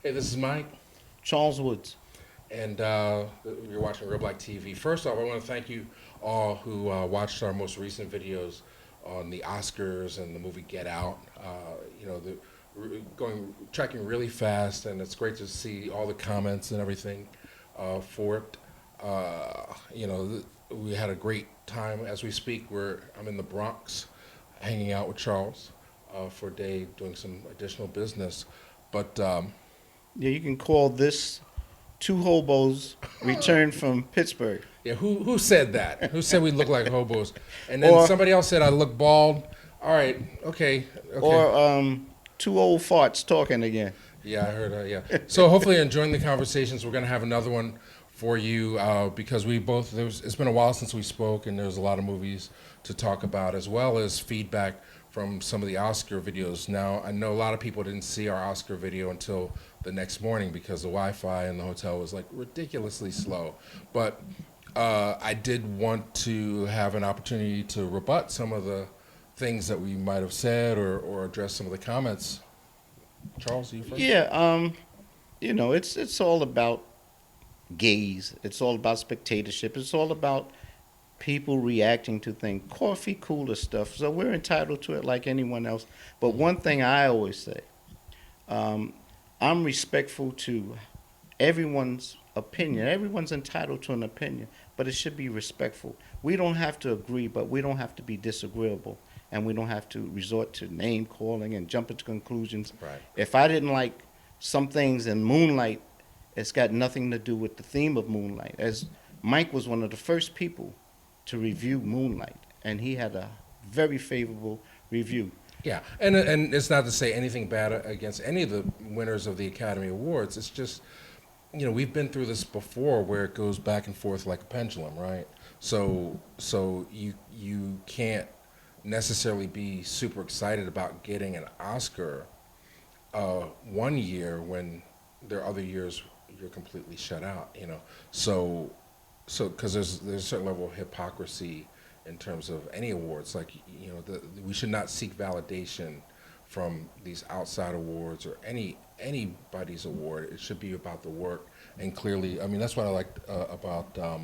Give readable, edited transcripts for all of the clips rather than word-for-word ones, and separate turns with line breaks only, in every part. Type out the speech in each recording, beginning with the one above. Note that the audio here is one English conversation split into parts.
Hey, this is Mike,
Charles Woods.
and you're watching Reelblack TV. First off, I want to thank you all who watched our most recent videos on the Oscars and the movie Get Out. Going tracking really fast, and it's great to see all the comments and everything for it. We had a great time as we speak. I'm in the Bronx, hanging out with Charles for a day, doing some additional business, but.
Yeah, you can call this two hobos returned from Pittsburgh.
Yeah, who said that? Who said we look like hobos? And then
Or
somebody else said I look bald. All right, okay.
or two old farts talking again.
Yeah, I heard. Yeah. So hopefully, enjoying the conversations. We're gonna have another one for you because we both. It's been a while since we spoke, and there's a lot of movies to talk about, as well as feedback from some of the Oscar videos. Now, I know a lot of people didn't see our Oscar video until the next morning because the Wi-Fi in the hotel was like ridiculously slow. But I did want to have an opportunity to rebut some of the things that we might have said or address some of the comments. Charles, you first.
Yeah, it's all about gaze. It's all about spectatorship. It's all about people reacting to things. Coffee cooler stuff. So we're entitled to it like anyone else. But one thing I always say, um, I'm respectful to everyone's opinion. Everyone's entitled to an opinion, but it should be respectful. We don't have to agree, but we don't have to be disagreeable, and we don't have to resort to name calling and jump into conclusions.
Right.
If I didn't like some things in Moonlight, it's got nothing to do with the theme of Moonlight. As Mike was one of the first people to review Moonlight, and he had a very favorable review.
Yeah, and it's not to say anything bad against any of the winners of the Academy Awards. It's just, we've been through this before where it goes back and forth like a pendulum, right? So you can't necessarily be super excited about getting an Oscar one year when there are other years you're completely shut out. So because there's a certain level of hypocrisy in terms of any awards. Like, we should not seek validation from these outside awards or anybody's award. It should be about the work. And clearly, I mean, that's what I liked about the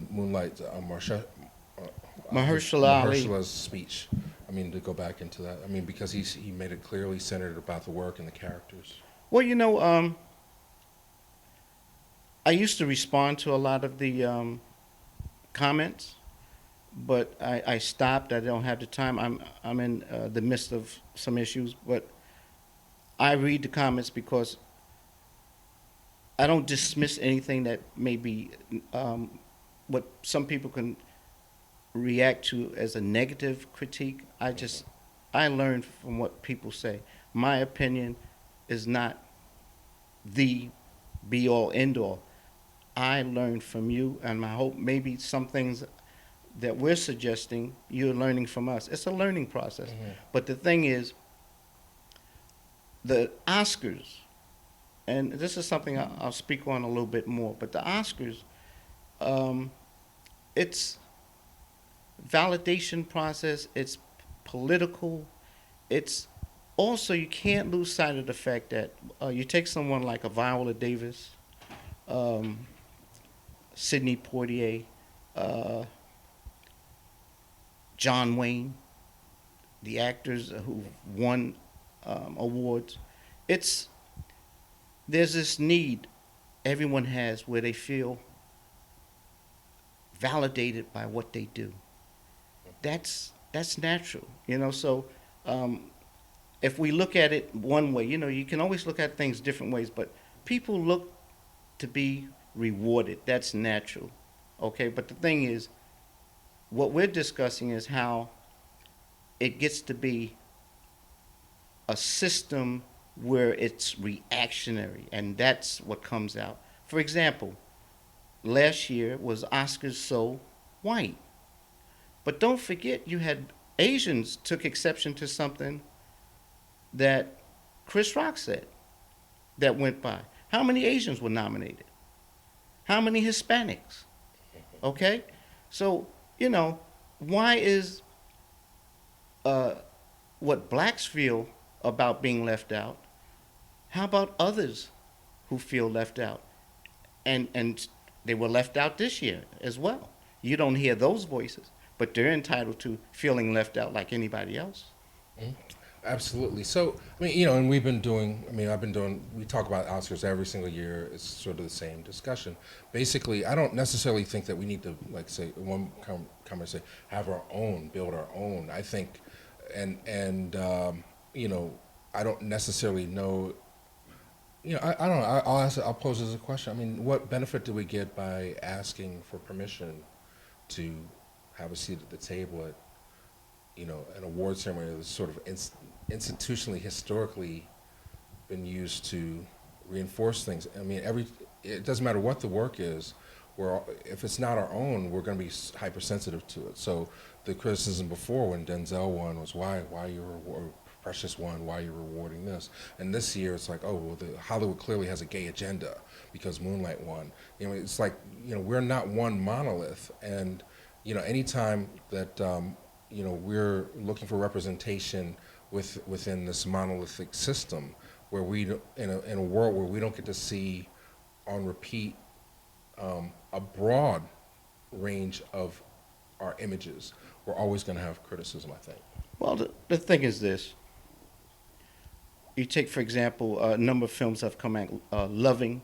Moonlight
Mahershala Ali.
Mahershala's speech. I mean, to go back into that. I mean, because he made it clearly centered about the work and the characters.
Well, I used to respond to a lot of the comments, but I stopped. I don't have the time. I'm in the midst of some issues, but I read the comments because I don't dismiss anything that may be what some people can react to as a negative critique. I learn from what people say. My opinion is not the be all end all. I learned from you, and I hope maybe some things that we're suggesting you're learning from us. It's a learning process.
Mm-hmm.
But the thing is, the Oscars, and this is something I'll speak on a little bit more, but the Oscars, it's validation process, it's political, it's also you can't lose sight of the fact that you take someone like a Viola Davis, um, Sidney Poitier, uh, John Wayne, the actors who won awards. It's there's this need everyone has where they feel validated by what they do. That's natural, So um, if we look at it one way, you can always look at things different ways, but people look to be rewarded. That's natural, okay. But the thing is, what we're discussing is how it gets to be a system where it's reactionary, and that's what comes out. For example, last year was Oscars so white, but don't forget you had Asians took exception to something that Chris Rock said that went by. How many Asians were nominated? How many Hispanics? Okay, so why is uh, what blacks feel about being left out How about others who feel left out? And they were left out this year as well. You don't hear those voices, but they're entitled to feeling left out like anybody else.
Mhm. Absolutely. So, I mean, you know, and we've been doing, I mean, I've been doing, we talk about Oscars every single year. It's sort of the same discussion. Basically, I don't necessarily think that we need to, like, say, one comment say, have our own, build our own. I think, you know, I don't necessarily know, you know, I don't know. I'll pose as a question. I mean, what benefit do we get by asking for permission to have a seat at the table at, you know, an award ceremony that's sort of institutionally, historically been used to reinforce things? I mean, it doesn't matter what the work is. If it's not our own, we're going to be hypersensitive to it. So the criticism before when Denzel won was why you Precious won, why are you rewarding this? And this year it's like, oh, well, Hollywood clearly has a gay agenda because Moonlight won. You know, it's like, you know, we're not one monolith. And, you know, anytime that, you know, we're looking for representation within this monolithic system where in a world where we don't get to see on repeat a broad range of our images, we're always going to have criticism, I think.
Well, the thing is this. You take, for example, a number of films have come out, Loving,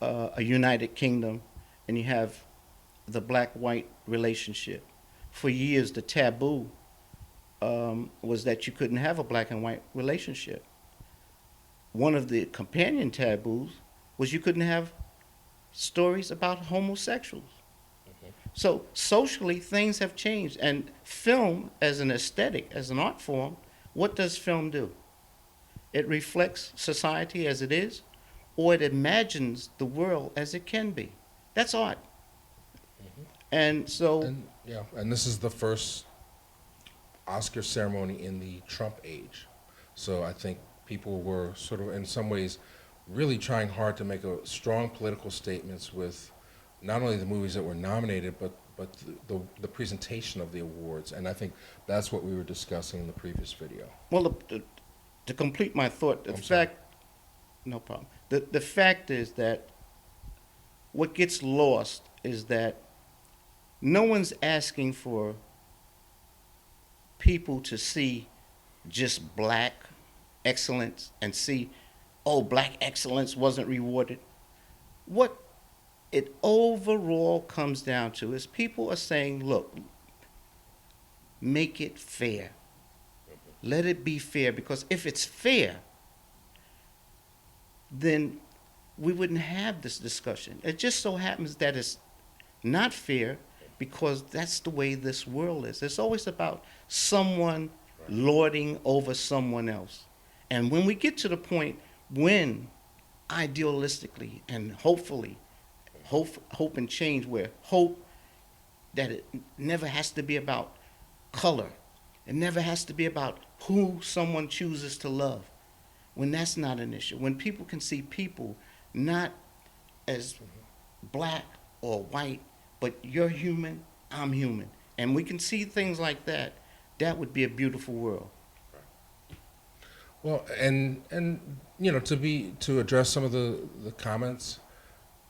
A United Kingdom, and you have the black-white relationship. For years, the taboo was that you couldn't have a black and white relationship. One of the companion taboos was you couldn't have stories about homosexuals. So socially, things have changed. And film, as an aesthetic, as an art form, what does film do? It reflects society as it is, or it imagines the world as it can be. That's art. And so...
And this is the first Oscar ceremony in the Trump age. So I think people were sort of, in some ways, really trying hard to make strong political statements with not only the movies that were nominated, but the presentation of the awards. And I think that's what we were discussing in the previous video.
Well, to complete my thought, no problem. The fact is that what gets lost is that no one's asking for people to see just black excellence and see, oh, black excellence wasn't rewarded. What it overall comes down to is people are saying, look, make it fair. Let it be fair, because if it's fair, then we wouldn't have this discussion. It just so happens that it's not fair because that's the way this world is. It's always about someone lording over someone else. And when we get to the point when idealistically and hopefully, hope and change, where hope that it never has to be about color, it never has to be about who someone chooses to love. When that's not an issue, when people can see people not as black or white, but you're human, I'm human, and we can see things like that, that would be a beautiful world.
Well, and you know, to address some of the comments,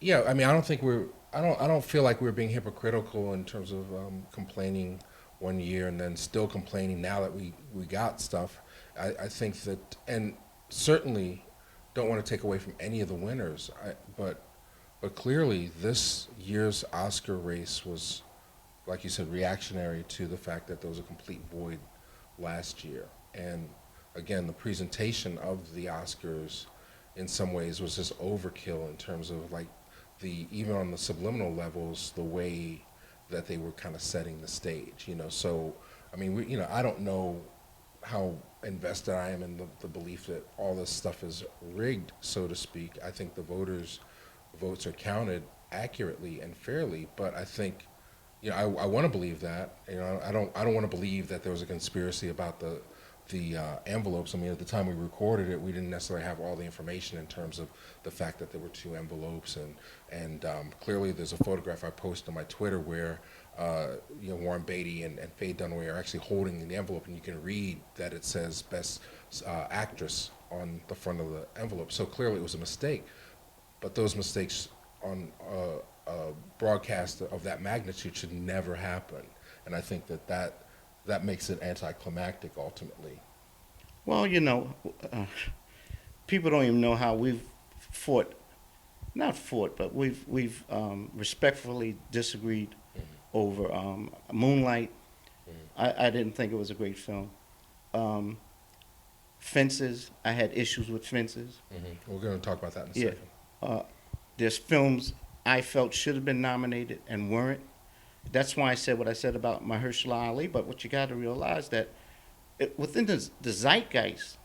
yeah, I mean, I don't feel like we're being hypocritical in terms of complaining one year and then still complaining now that we got stuff. I think that, and certainly don't want to take away from any of the winners, but clearly this year's Oscar race was, like you said, reactionary to the fact that there was a complete void last year. And again, the presentation of the Oscars in some ways was just overkill in terms of like even on the subliminal levels, the way that they were kind of setting the stage, you know. So, I mean, you know, I don't know how invested I am in the belief that all this stuff is rigged, so to speak. I think the votes are counted accurately and fairly, but I think, you know, I want to believe that. You know, I don't want to believe that there was a conspiracy about the envelopes. I mean, at the time we recorded it, we didn't necessarily have all the information in terms of the fact that there were 2 envelopes, and clearly there's a photograph I posted on my Twitter where you know, Warren Beatty and Faye Dunaway are actually holding the envelope, and you can read that it says Best Actress on the front of the envelope. So clearly it was a mistake. But those mistakes on a broadcast of that magnitude should never happen. And I think that makes it anticlimactic ultimately.
Well, people don't even know how we've fought, not fought, but we've respectfully disagreed over Moonlight. I didn't think it was a great film. Fences, I had issues with Fences.
We're going to talk about that in a
Yeah.
second.
There's films I felt should have been nominated and weren't. That's why I said what I said about Mahershala Ali. But what you got to realize that within the zeitgeist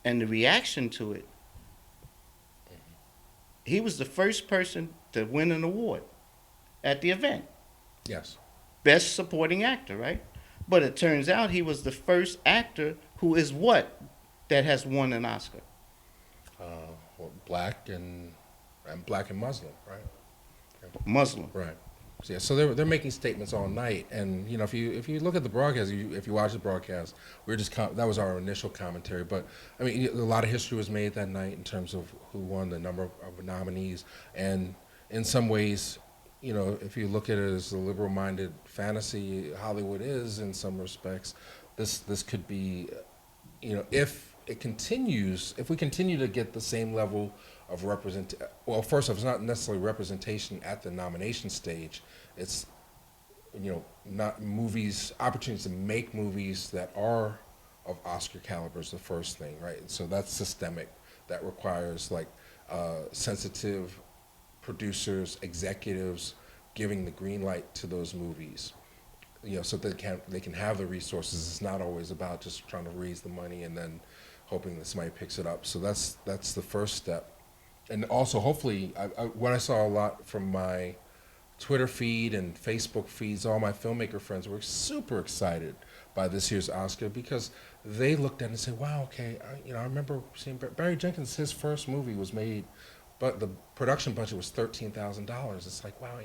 and the reaction to it, he was the first person to win an award at the event.
Yes.
Best supporting actor, right? But it turns out he was the first actor who is what? That has won an Oscar.
Well, black and Muslim, right?
Muslim.
Right. So, yeah, so they're making statements all night, and if you look at the broadcast, if you watch the broadcast, that was our initial commentary. But I mean, a lot of history was made that night in terms of who won, the number of nominees, and in some ways, if you look at it as the liberal-minded fantasy Hollywood is in some respects, this could be, if it continues, if we continue to get the same level of well, first off, it's not necessarily representation at the nomination stage. It's, not opportunities to make movies that are of Oscar caliber is the first thing, right? So that's systemic. That requires sensitive producers, executives giving the green light to those movies, so they can have the resources. It's not always about just trying to raise the money and then hoping that somebody picks it up. So that's the first step. And also, hopefully, what I saw a lot from my Twitter feed and Facebook feeds, all my filmmaker friends were super excited by this year's Oscar because they looked at it and said, wow, okay, I remember seeing Barry Jenkins, his first movie was made, but the production budget was $13,000. It's like, wow,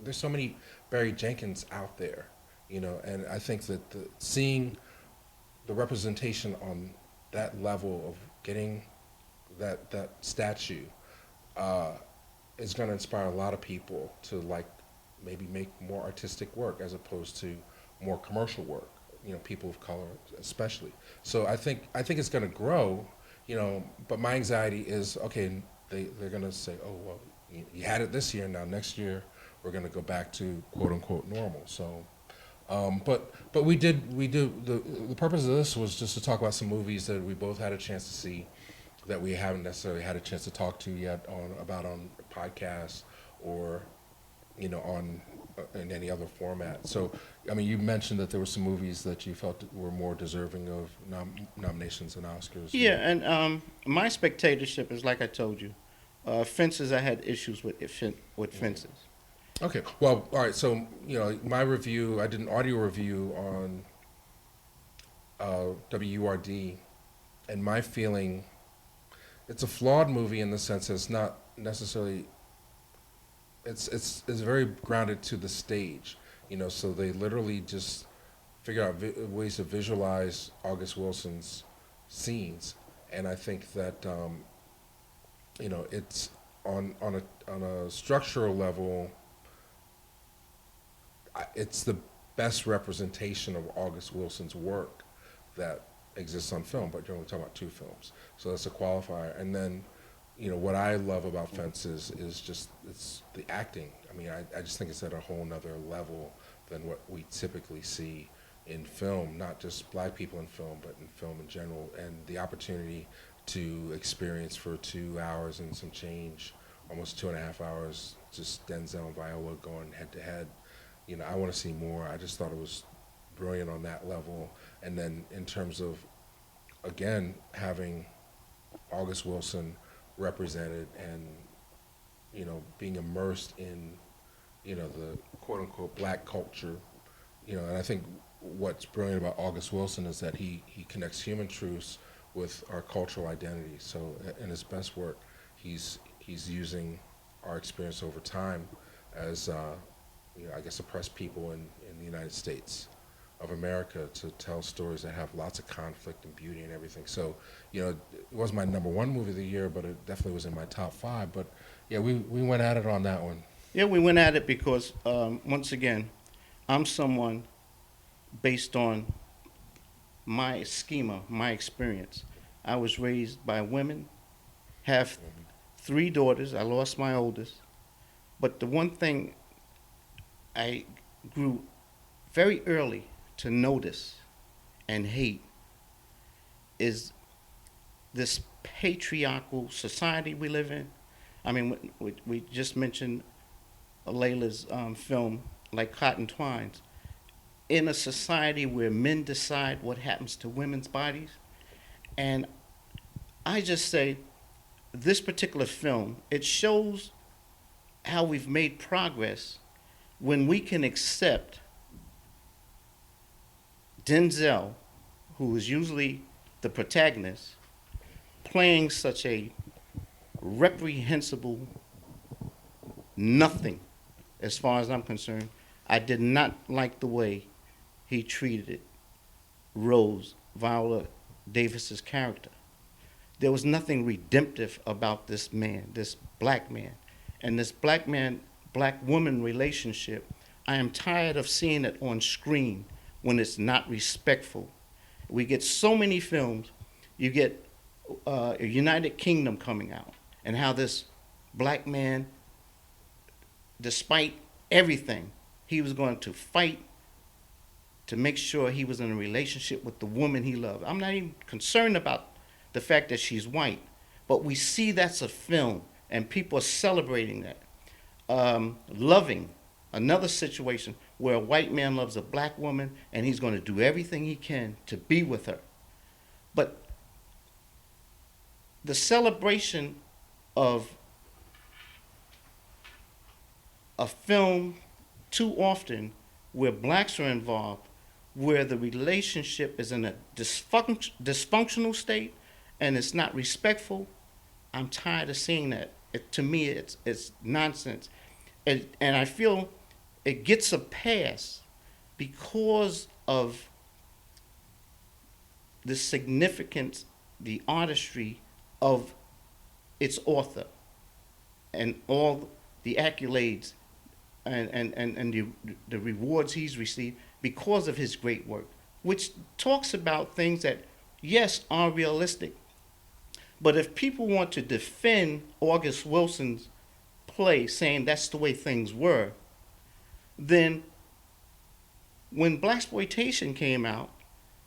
there's so many Barry Jenkins out there, and I think that seeing the representation on that level of getting that statue is going to inspire a lot of people to maybe make more artistic work as opposed to more commercial work. People of color especially. So I think it's going to grow. But my anxiety is, okay, they're going to say, oh well, you had it this year, now next year we're going to go back to quote unquote normal. So, but we did the purpose of this was just to talk about some movies that we both had a chance to see, that we haven't necessarily had a chance to talk to yet on podcasts or on in any other format. So I mean, you mentioned that there were some movies that you felt were more deserving of nominations and Oscars.
Yeah, and my spectatorship is like I told you. Fences, I had issues with Fences.
Okay, well, all right. So my review, I did an audio review on WURD, and my feeling, it's a flawed movie in the sense that it's not necessarily. It's very grounded to the stage, So they literally just figure out ways to visualize August Wilson's scenes, and I think that it's on a structural level. It's the best representation of August Wilson's work that exists on film, but you're only talking about 2 films, so that's a qualifier. And then, what I love about Fences is just it's the acting. I mean, I just think it's at a whole nother level than what we typically see in film, not just black people in film, but in film in general, and the opportunity to experience for 2 hours and some change, almost 2.5 hours, just Denzel and Viola going head to head. I want to see more. I just thought it was brilliant on that level. And then in terms of, again, having August Wilson represented and, being immersed in, the quote-unquote black culture, and I think what's brilliant about August Wilson is that he connects human truths with our cultural identity. So in his best work, he's using our experience over time as, I guess, oppressed people in the United States. of America to tell stories that have lots of conflict and beauty and everything. So, it wasn't my number one movie of the year, but it definitely was in my top five. But yeah, we went at it on that one.
Yeah, we went at it because, once again, I'm someone based on my schema, my experience. I was raised by women, have three daughters. I lost my oldest. But the one thing I grew very early to notice and hate is this patriarchal society we live in. I mean, we just mentioned Layla's film, like Cotton Twines. In a society where men decide what happens to women's bodies, and I just say this particular film, it shows how we've made progress when we can accept Denzel, who is usually the protagonist, playing such a reprehensible nothing as far as I'm concerned. I did not like the way he treated Rose, Viola Davis's character. There was nothing redemptive about this man, this black man. And this black man, black woman relationship, I am tired of seeing it on screen when it's not respectful. We get so many films. You get United Kingdom coming out, and how this black man, despite everything, he was going to fight to make sure he was in a relationship with the woman he loved. I'm not even concerned about the fact that she's white, but we see that's a film, and people are celebrating that. Loving, another situation where a white man loves a black woman, and he's going to do everything he can to be with her. But the celebration of a film too often where blacks are involved, where the relationship is in a dysfunctional state and it's not respectful, I'm tired of seeing that. To me, it's nonsense. And I feel it gets a pass because of the significance, the artistry of its author, and all the accolades and the rewards he's received because of his great work, which talks about things that, yes, are realistic. But if people want to defend August Wilson's play, saying that's the way things were, then when blaxploitation came out,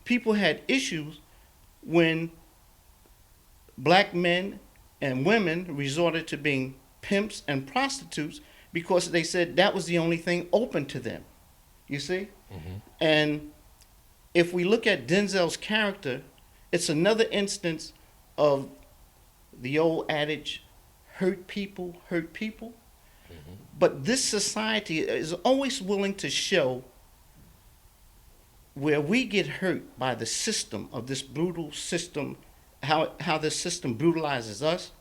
people had issues when black men and women resorted to being pimps and prostitutes because they said that was the only thing open to them. You see? Mm-hmm. And if we look at Denzel's character, it's another instance of the old adage, hurt people hurt people. Mm-hmm. But this society is always willing to show where we get hurt by the system of this brutal system, how this system brutalizes us,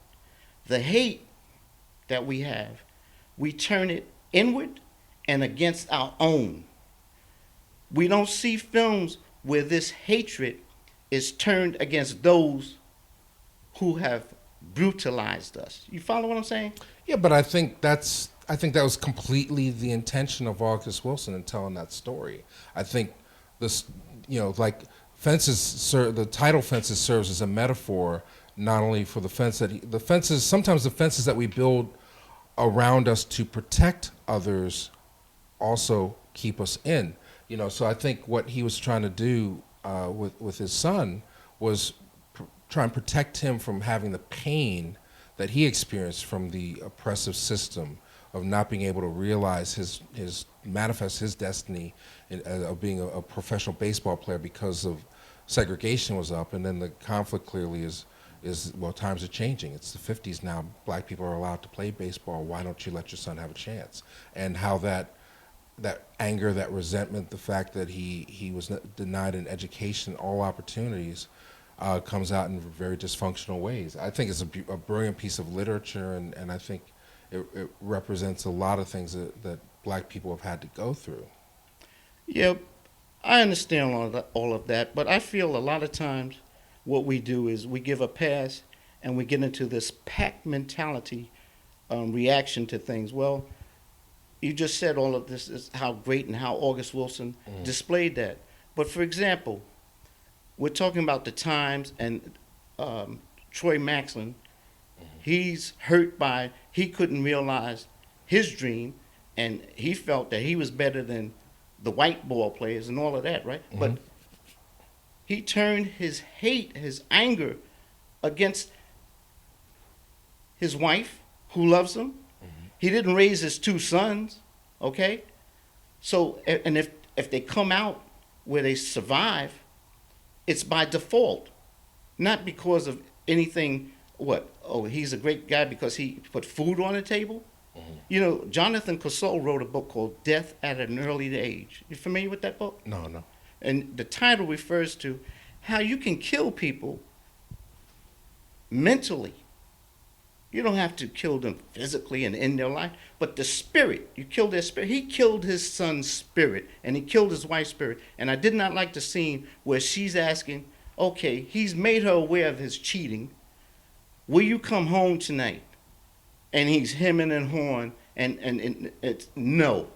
the hate that we have, we turn it inward and against our own. We don't see films where this hatred is turned against those who have brutalized us. You follow what I'm saying?
Yeah, but I think that was completely the intention of August Wilson in telling that story. I think this, like fences, the title Fences serves as a metaphor not only for the fences, sometimes the fences that we build around us to protect others also keep us in. So I think what he was trying to do with his son was try and protect him from having the pain that he experienced from the oppressive system of not being able to realize manifest his destiny of being a professional baseball player because of segregation was up. And then the conflict clearly is well, times are changing. It's the 50s now. Black people are allowed to play baseball. Why don't you let your son have a chance? And how that anger, that resentment, the fact that he was denied an education, all opportunities, comes out in very dysfunctional ways. I think it's a brilliant piece of literature, and I think it represents a lot of things that black people have had to go through.
Yeah, I understand all of that, but I feel a lot of times what we do is we give a pass and we get into this pack mentality reaction to things. Well, you just said all of this is how great and how August Wilson displayed that. But for example, we're talking about the Times and Troy Maxson. He's hurt by he couldn't realize his dream, and he felt that he was better than the white ball players and all of that, right? But he turned his hate, his anger against his wife who loves him. He didn't raise his two sons, okay? So, and if they come out where they survive, it's by default, not because of anything. What? Oh, he's a great guy because he put food on the table. You know, Jonathan Cassell wrote a book called Death at an Early Age. You familiar with that book?
No, no.
And the title refers to how you can kill people mentally. You don't have to kill them physically and end their life, but the spirit, you kill their spirit. He killed his son's spirit, and he killed his wife's spirit. And I did not like the scene where she's asking, okay, he's made her aware of his cheating. Will you come home tonight? And he's hemming and hawing, and it's no.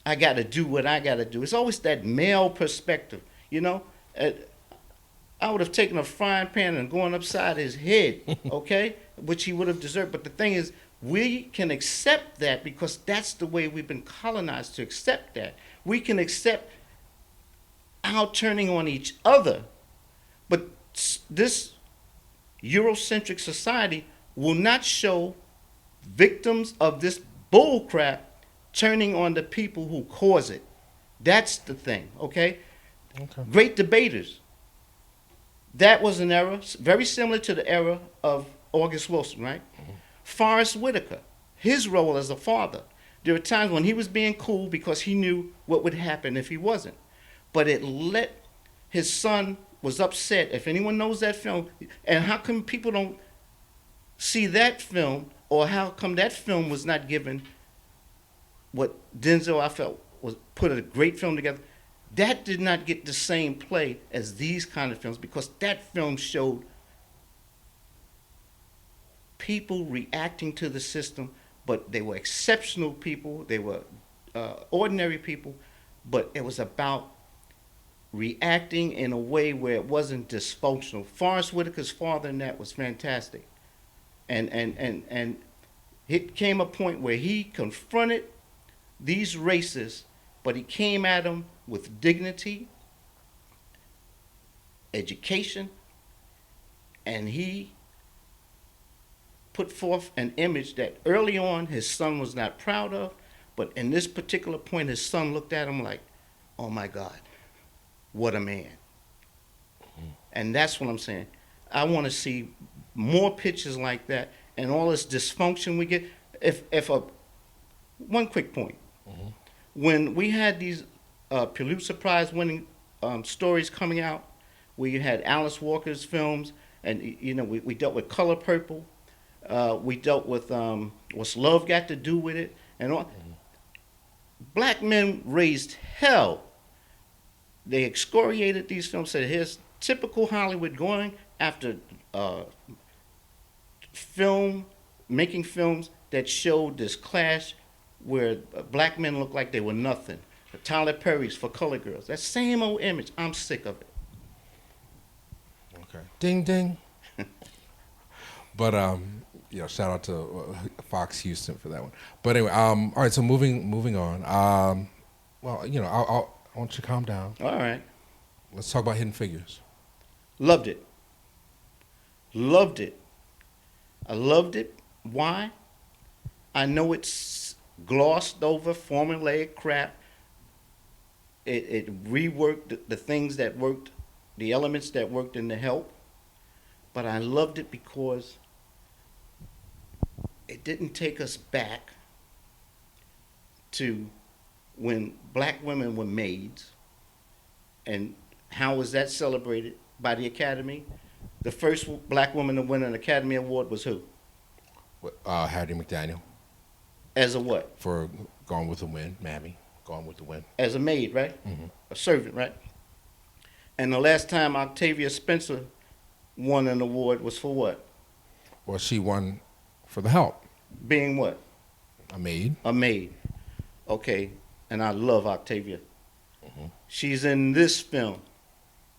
I got to do what I got to do. It's always that male perspective, you know. I would have taken a frying pan and gone upside his head, okay, which he would have deserved. But the thing is, we can accept that because that's the way we've been colonized to accept that. We can accept our turning on each other, but this Eurocentric society will not show victims of this bullcrap turning on the people who cause it. That's the thing, okay? Great debaters. That was an era very similar to the era of August Wilson, right? Forrest Whitaker, his role as a father. There were times when he was being cool because he knew what would happen if he wasn't. But his son was upset. If anyone knows that film, and how come people don't see that film, or how come that film was not given what Denzel, I felt, was put a great film together. That did not get the same play as these kind of films because that film showed people reacting to the system, but they were exceptional people. They were ordinary people, but it was about reacting in a way where it wasn't dysfunctional. Forrest Whitaker's father in that was fantastic. And it came a point where he confronted these races, but he came at them with dignity, education, and he put forth an image that early on his son was not proud of, but in this particular point his son looked at him like, oh my God, what a man. And that's what I'm saying. I want to see more pictures like that, and all this dysfunction we get. One quick point. When we had these Pulitzer Prize winning stories coming out, where you had Alice Walker's films, and you know we dealt with Color Purple, we dealt with What's Love Got to Do with It, and all. Black men raised hell. They excoriated these films, said here's typical Hollywood going after making films that showed this clash where black men looked like they were nothing. Tyler Perry's For Colored Girls. That same old image. I'm sick of it.
Okay. Ding ding. But shout out to Fox Houston for that one. But anyway, all right. So moving on. I want you to calm down.
All right.
Let's talk about Hidden Figures.
Loved it. Loved it. I loved it. Why? I know it's glossed over, formulaic crap. It reworked the things that worked, the elements that worked in The Help. But I loved it because it didn't take us back to when black women were maids. And how was that celebrated by the Academy? The first black woman to win an Academy Award was who?
Hattie McDaniel.
As a what?
For Gone with the Wind, Mammy. Gone with the Wind.
as a maid, right? A servant, right? And the last time Octavia Spencer won an award was for what?
Well, she won for The Help.
Being what?
A maid.
A maid. Okay, and I love Octavia. She's in this film.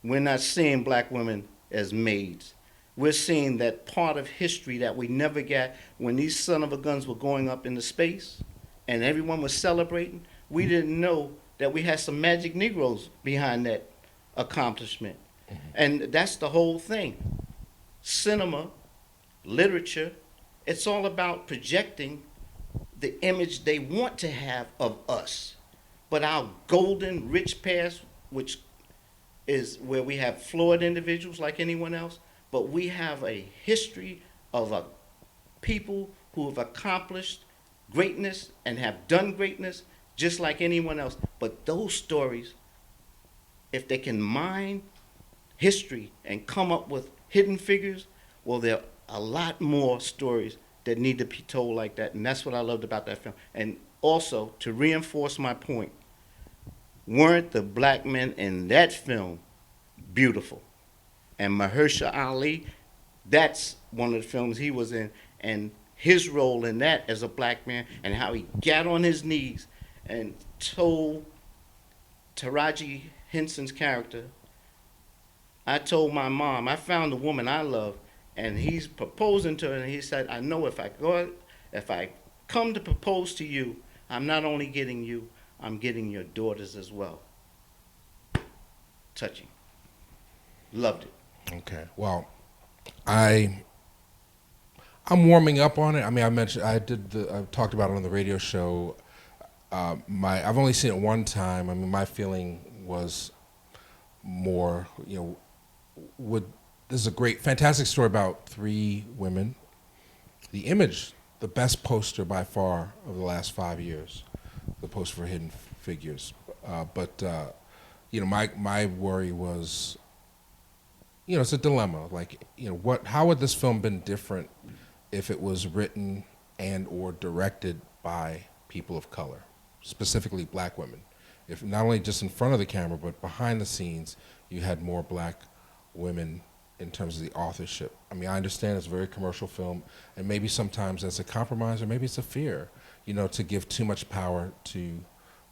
We're not seeing black women as maids. We're seeing that part of history that we never got when these son of a guns were going up into space and everyone was celebrating. We didn't know that we had some magic Negroes behind that accomplishment. And that's the whole thing. Cinema, literature, it's all about projecting the image they want to have of us. But our golden, rich past, which is where we have flawed individuals like anyone else, but we have a history of a people who have accomplished greatness and have done greatness just like anyone else. But those stories, if they can mine history and come up with hidden figures, well, there are a lot more stories that need to be told like that. And that's what I loved about that film. And also, to reinforce my point, weren't the black men in that film beautiful? And Mahershala Ali, that's one of the films he was in, and his role in that as a black man and how he got on his knees and told Taraji Henson's character, I told my mom, I found the woman I love, and he's proposing to her, and he said, I know if I come to propose to you, I'm not only getting you, I'm getting your daughters as well. Touching. Loved it.
Okay. Well, I'm warming up on it. I mean, I talked about it on the radio show. I've only seen it one time. I mean, my feeling was more, this is a fantastic story about three women. The Image, the best poster by far of the last 5 years, the poster for Hidden Figures. But my worry was, it's a dilemma. Like, how would this film been different if it was written and or directed by people of color, specifically black women? If not only just in front of the camera, but behind the scenes, you had more black women in terms of the authorship. I mean, I understand it's a very commercial film, and maybe sometimes that's a compromise, or maybe it's a fear, to give too much power to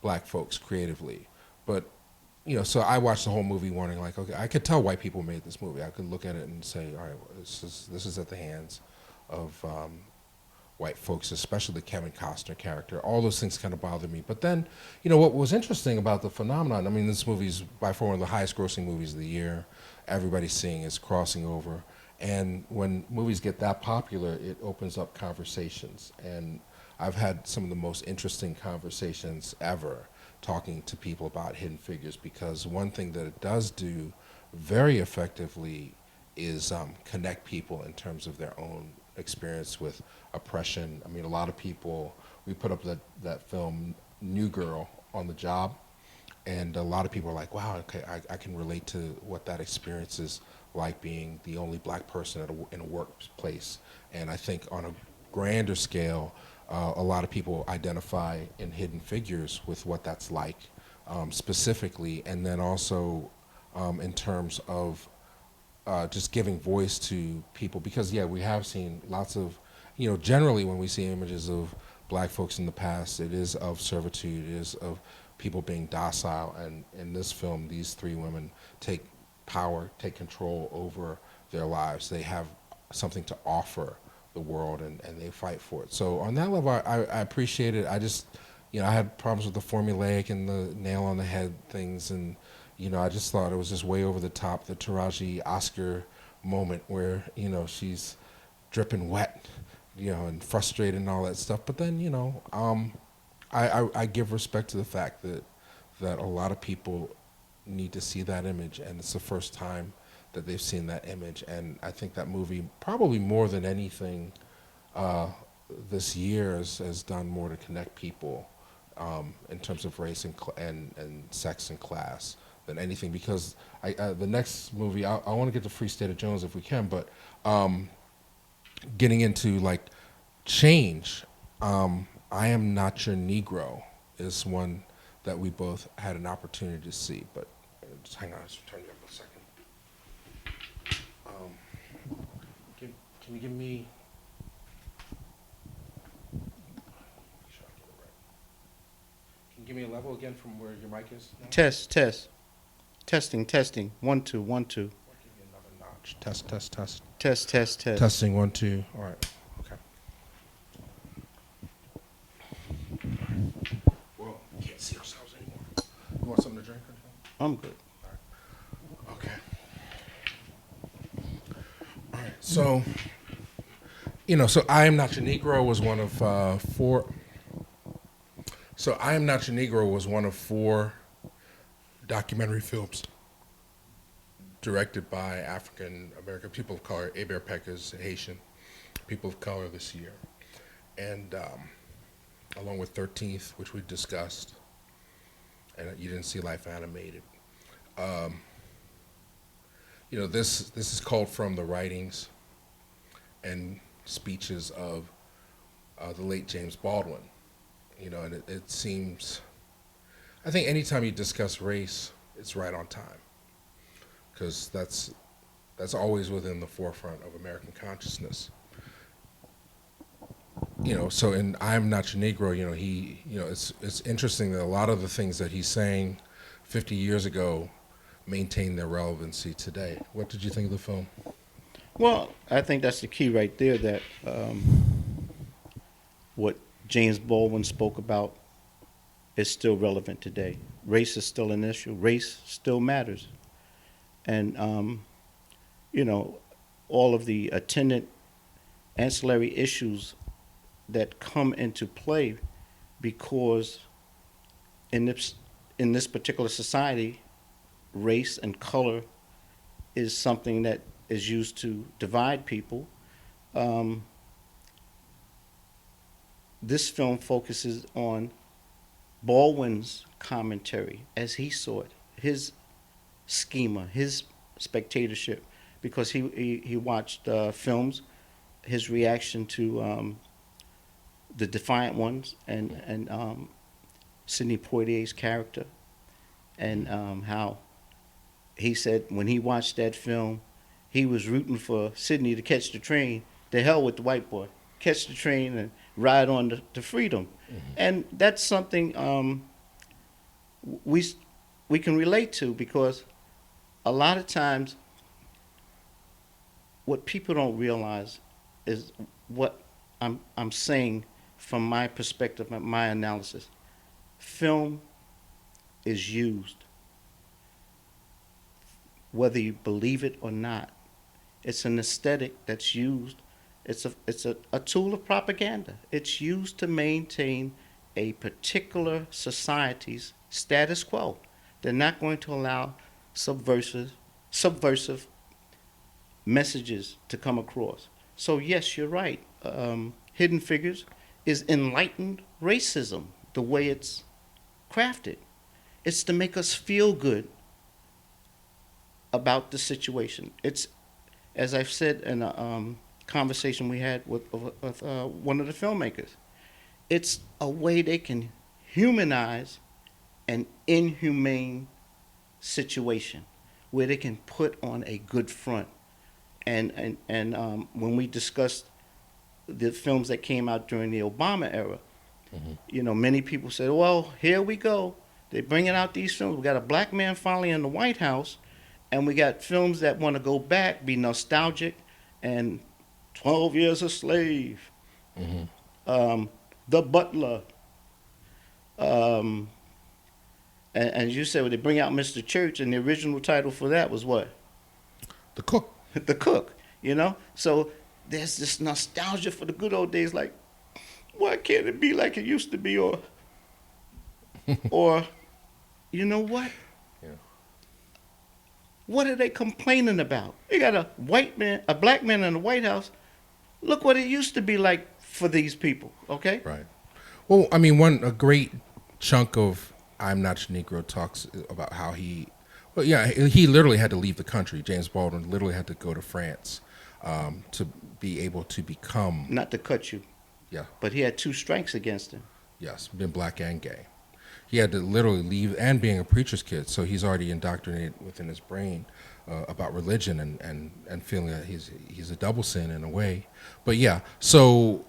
black folks creatively. But, so I watched the whole movie wondering, like, okay, I could tell white people made this movie. I could look at it and say, all right, well, this is at the hands of white folks, especially the Kevin Costner character. All those things kind of bothered me. But then, what was interesting about the phenomenon, I mean, this movie's by far one of the highest grossing movies of the year. Everybody's seeing it's crossing over. And when movies get that popular, it opens up conversations. And I've had some of the most interesting conversations ever talking to people about Hidden Figures, because one thing that it does do very effectively is connect people in terms of their own experience with oppression. I mean, a lot of people, we put up that film New Girl on the job, and a lot of people are like, wow, okay, I can relate to what that experience is like, being the only black person in a workplace. And I think on a grander scale, a lot of people identify in Hidden Figures with what that's like, specifically, and then also in terms of just giving voice to people, because we have seen lots of, generally when we see images of black folks in the past, it is of servitude, it is of people being docile, and in this film, these three women take power, take control over their lives. They have something to offer the world, and they fight for it. So on that level, I appreciate it. I just, I had problems with the formulaic and the nail on the head things, and I just thought it was just way over the top, the Taraji Oscar moment where, she's dripping wet, and frustrated and all that stuff. But then, I give respect to the fact that a lot of people need to see that image, and it's the first time that they've seen that image. And I think that movie, probably more than anything this year, has done more to connect people in terms of race and sex and class than anything. Because the next movie, I want to get to Free State of Jones if we can, but getting into like change, I Am Not Your Negro is one that we both had an opportunity to see. But just hang on, just turn you up a second. Can you give me? Sure I get it right. Can you give me a level again from where your mic is now?
Testing. 1 2 1 2.
I'll give you another notch. Test.
Test.
Testing 1 2. All right. Okay. Well, we can't see ourselves anymore. You want something to drink or anything?
I'm good.
Okay. All right. So, so I Am Not Your Negro was one of four. So I Am Not Your Negro was one of four documentary films directed by African American people of color. Heber Peck is Haitian, people of color this year, and along with 13th, which we discussed, and you didn't see Life Animated. This is called from the writings and speeches of the late James Baldwin. And it seems, I think anytime you discuss race, it's right on time, because that's always within the forefront of American consciousness. So in I Am Not Your Negro, it's interesting that a lot of the things that he's saying 50 years ago maintain their relevancy today. What did you think of the film?
Well, I think that's the key right there, that what James Baldwin spoke about is still relevant today. Race is still an issue. Race still matters. And, all of the attendant ancillary issues that come into play, because in this particular society, race and color is something that is used to divide people. This film focuses on Baldwin's commentary as he saw it, his schema, his spectatorship, because he watched films, his reaction to The Defiant Ones and Sidney Poitier's character, and how he said when he watched that film, he was rooting for Sidney to catch the train. To hell with the white boy. Catch the train and ride on to freedom. Mm-hmm. And that's something we can relate to, because a lot of times what people don't realize is what I'm saying from my perspective and my analysis. Film is used, whether you believe it or not. It's an aesthetic that's used. It's a tool of propaganda. It's used to maintain a particular society's status quo. They're not going to allow subversive messages to come across. So yes, you're right. Hidden Figures is enlightened racism, the way it's crafted. It's to make us feel good about the situation. It's, as I've said in a conversation we had with one of the filmmakers, it's a way they can humanize an inhumane situation, where they can put on a good front. And when we discussed the films that came out during the Obama era, mm-hmm. Many people said, well, here we go. They're bringing out these films. We got a black man finally in the White House, and we got films that want to go back, be nostalgic, and 12 Years a Slave, mm-hmm. The Butler. And you said, well, they bring out Mr. Church, and the original title for that was what?
The Cook.
The Cook, So there's this nostalgia for the good old days, like, why can't it be like it used to be? Or you know what? Yeah. What are they complaining about? You got a black man in the White House. Look what it used to be like for these people, okay?
Right. Well, I mean, a great chunk of I'm Not Your Negro talks about how he literally had to leave the country. James Baldwin literally had to go to France to be able to become...
Not to cut you.
Yeah.
But he had two strikes against him.
Yes, been black and gay. he had to literally leave, and being a preacher's kid, so he's already indoctrinated within his brain about religion and feeling that he's a double sin in a way. But yeah, so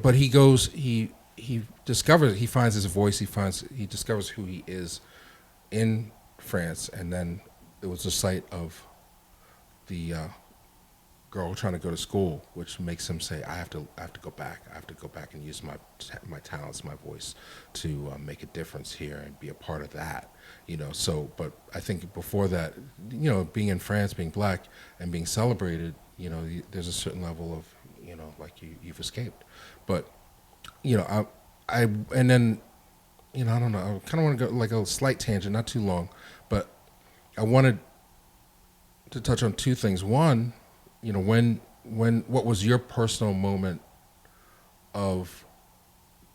but he goes, he discovers, he finds his voice, he discovers who he is in France, and then it was the sight of the girl trying to go to school, which makes him say, I have to go back. I have to go back and use my talents, my voice, to make a difference here and be a part of that. So, but I think before that, being in France, being black, and being celebrated, there's a certain level of, like you've escaped. But, I and then, I don't know, I kind of want to go like a slight tangent, not too long, but I wanted to touch on two things. One, what was your personal moment of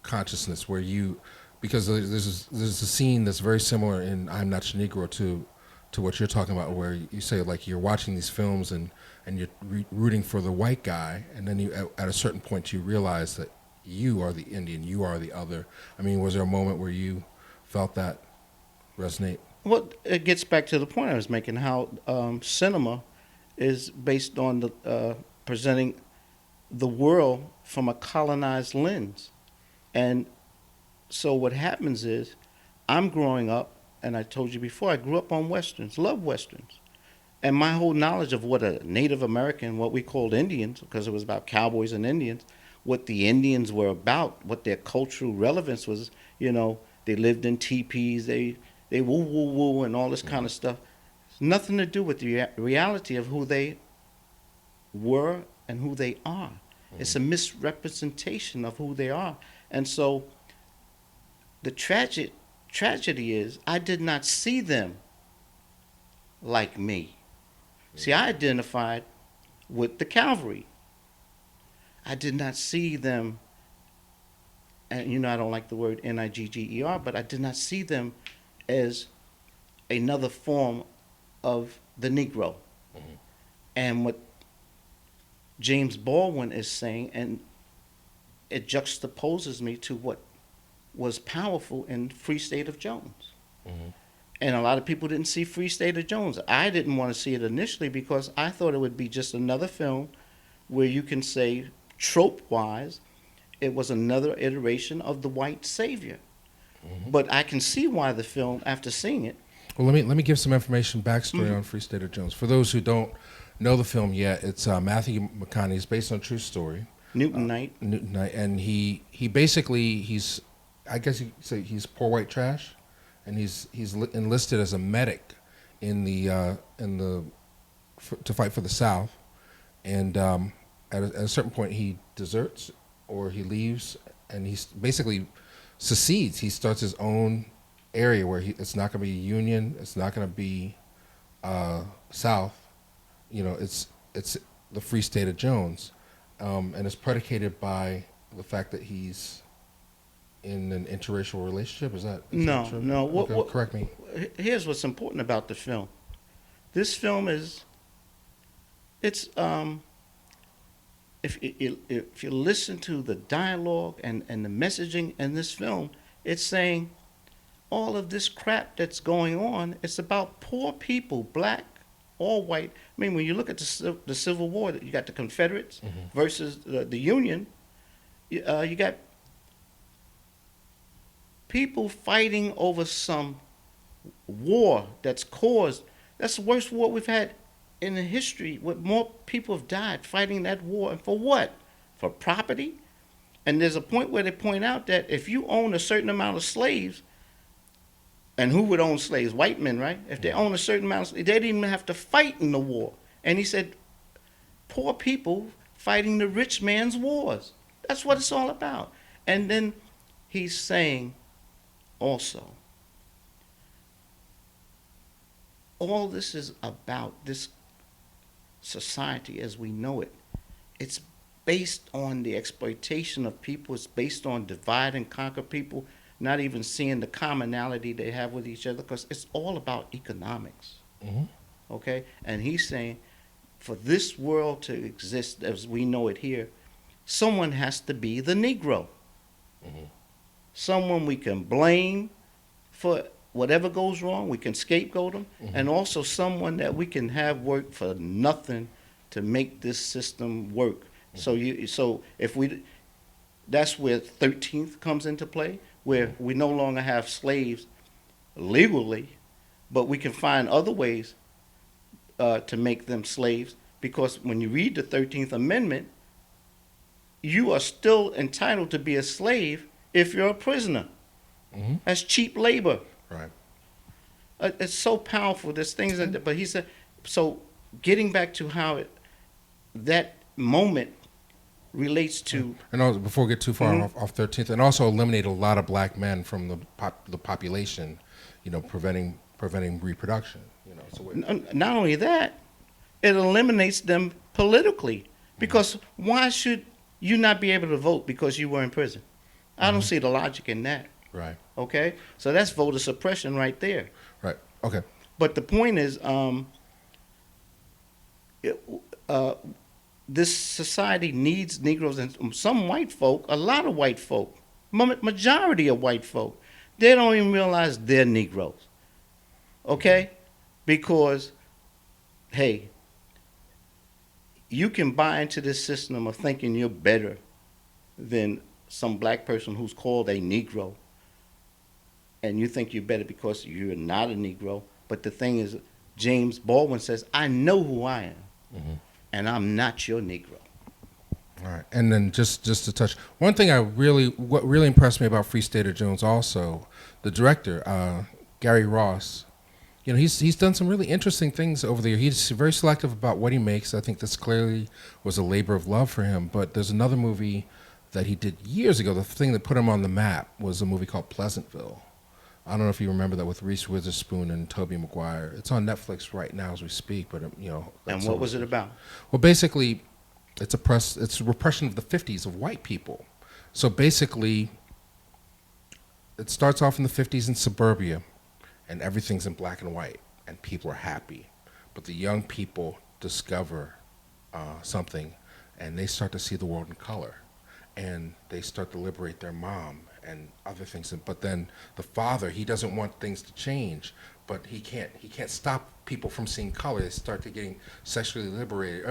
consciousness where you, because there's a scene that's very similar in I'm Not Your Negro to what you're talking about, where you say like you're watching these films and you're rooting for the white guy, and then at a certain point you realize that you are the Indian, you are the other. I mean, was there a moment where you felt that resonate?
Well, it gets back to the point I was making, how cinema is based on the presenting the world from a colonized lens. And so what happens is, I'm growing up, and I told you before, I grew up on Westerns, love Westerns. And my whole knowledge of what a Native American, what we called Indians, because it was about cowboys and Indians, what the Indians were about, what their cultural relevance was, they lived in teepees, they woo woo woo and all this kind of stuff. It's nothing to do with the reality of who they were and who they are. It's a misrepresentation of who they are. And so the tragedy is, I did not see them like me. See, I identified with the cavalry. I did not see them, and I don't like the word Nigger, but I did not see them as another form of the Negro. Mm-hmm. And what James Baldwin is saying, and it juxtaposes me to what was powerful in Free State of Jones. Mm-hmm. And a lot of people didn't see Free State of Jones. I didn't want to see it initially because I thought it would be just another film where you can say, trope-wise, it was another iteration of the white savior. Mm-hmm. But I can see why the film, after seeing it.
Well, let me give some information, backstory on Free State of Jones. For those who don't know the film yet, it's Matthew McConaughey. It's based on a true story.
Newton Knight,
and he basically I guess you say he's poor white trash, and he's enlisted as a medic to fight for the South, and at a certain point he deserts or he leaves, and he basically secedes. He starts his own area where it's not going to be Union, it's not going to be South, it's the Free State of Jones, and it's predicated by the fact that he's in an interracial relationship. Is that true?
No.
Okay, correct me.
Here's what's important about the film. This film is, if you listen to the dialogue and the messaging in this film, it's saying all of this crap that's going on, it's about poor people, black or white. I mean, when you look at the Civil War, you got the Confederates versus the Union. You got people fighting over some war that's caused. That's the worst war we've had in the history. What more people have died fighting that war, and for what? For property. And there's a point where they point out that if you own a certain amount of slaves, and who would own slaves? White men, right? If they own a certain amount of slaves, they didn't even have to fight in the war. And he said, poor people fighting the rich man's wars. That's what it's all about. And then he's saying also, all this is about this society as we know it. It's based on the exploitation of people. It's based on divide and conquer people, not even seeing the commonality they have with each other, because it's all about economics. Mm-hmm. Okay? And he's saying, for this world to exist as we know it here, someone has to be the Negro. Mm-hmm. someone we can blame for whatever goes wrong. We can scapegoat them, and also someone that we can have work for nothing to make this system work. So if we, that's where 13th comes into play, where we no longer have slaves legally, but we can find other ways to make them slaves. Because when you read the 13th Amendment, you are still entitled to be a slave if you're a prisoner. That's cheap labor.
Right.
It's so powerful. There's things that, but he said, so getting back to how that moment relates to.
And also, before we get too far off 13th, and also eliminate a lot of black men from the population, preventing reproduction.
Not only that, it eliminates them politically. Because why should you not be able to vote because you were in prison? I don't see the logic in that.
Right.
Okay? So that's voter suppression right there.
Right. Okay.
But the point is, this society needs Negroes and some white folk, a lot of white folk, majority of white folk. They don't even realize they're Negroes. Okay? Because, hey, you can buy into this system of thinking you're better than some black person who's called a Negro. And you think you're better because you're not a Negro. But the thing is, James Baldwin says, I know who I am, and I'm not your Negro.
All right. And then just to touch, one thing what really impressed me about Free State of Jones also, the director, Gary Ross, he's done some really interesting things over the years. He's very selective about what he makes. I think this clearly was a labor of love for him. But there's another movie that he did years ago. The thing that put him on the map was a movie called Pleasantville. I don't know if you remember that, with Reese Witherspoon and Tobey Maguire. It's on Netflix right now as we speak. But
And what was it about?
Well, basically, it's a repression of the 50s of white people. So basically, it starts off in the 50s in suburbia, and everything's in black and white, and people are happy. But the young people discover something, and they start to see the world in color, and they start to liberate their mom and other things. But then the father, he doesn't want things to change, but he can't stop people from seeing color. They start to getting sexually liberated.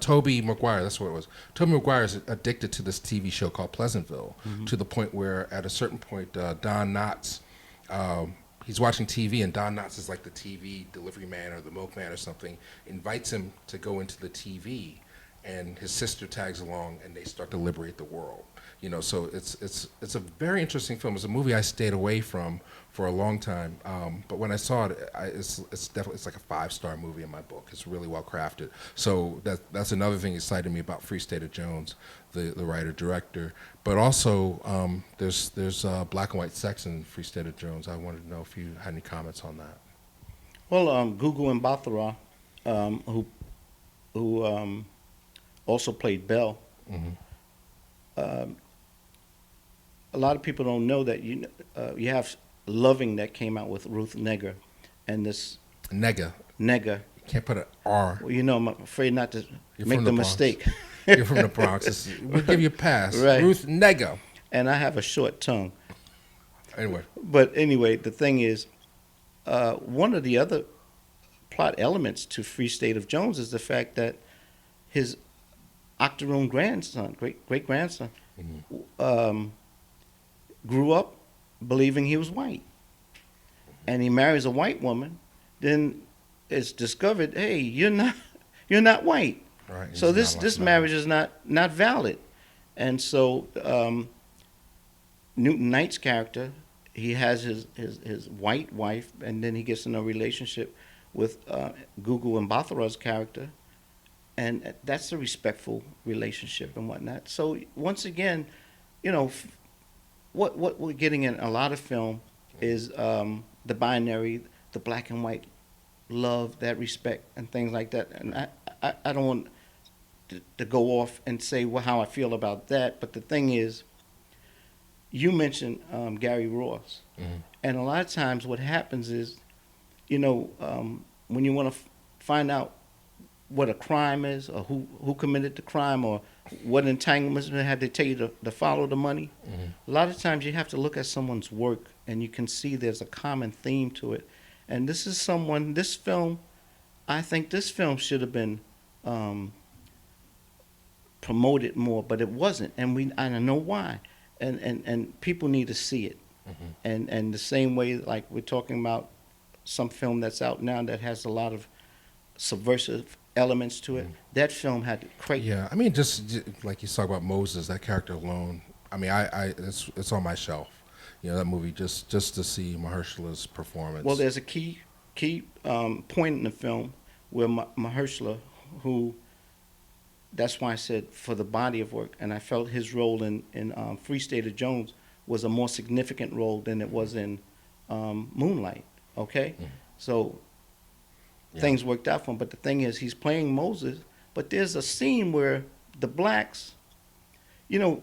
Tobey Maguire, that's what it was. Tobey Maguire is addicted to this TV show called Pleasantville, to the point where at a certain point, Don Knotts, he's watching TV, and Don Knotts is like the TV delivery man or the milkman or something, invites him to go into the TV, and his sister tags along, and they start to liberate the world. So it's a very interesting film. It's a movie I stayed away from for a long time, but when I saw it, it's like a 5-star movie in my book. It's really well crafted. So that's another thing excited me about Free State of Jones, the writer director. But also there's black and white sex in Free State of Jones. I wanted to know if you had any comments on that.
Well, Gugu Mbatha, who also played Belle. A lot of people don't know that you have Loving that came out with Ruth Negga, and this Negga.
You can't put an R.
Well, I'm afraid not to
You're
make the
Bronx.
mistake.
You're from the Bronx. We'll give you a pass.
Right.
Ruth Negga.
And I have a short tongue.
Anyway,
the thing is, one of the other plot elements to Free State of Jones is the fact that his octoroon grandson, great grandson, grew up believing he was white, and he marries a white woman. Then it's discovered, hey, you're not white.
right.
So this marriage is not valid, and so Newton Knight's character, he has his white wife, and then he gets in a relationship with Gugu Mbatha's character. And that's a respectful relationship and whatnot. So once again, what we're getting in a lot of film is the binary, the black and white love, that respect, and things like that. And I don't want to go off and say how I feel about that. But the thing is, you mentioned Gary Ross, and a lot of times what happens is, when you want to find out what a crime is, or who committed the crime, or what entanglements had they tell you to follow the money. A lot of times you have to look at someone's work and you can see there's a common theme to it. And this is someone. This film, I think this film should have been um, promoted more, but it wasn't, and I know why. And people need to see it. And the same way, like we're talking about some film that's out now that has a lot of subversive elements to it. That film had great.
Yeah, I mean, just like you talk about Moses, that character alone. I mean, it's on my shelf. You know, that movie just to see Mahershala's performance.
Well, there's a key point in the film where Mahershala, who, that's why I said for the body of work, and I felt his role in Free State of Jones was a more significant role than it was in Moonlight. Okay, so things worked out for him. But the thing is, he's playing Moses. But there's a scene where the blacks, you know,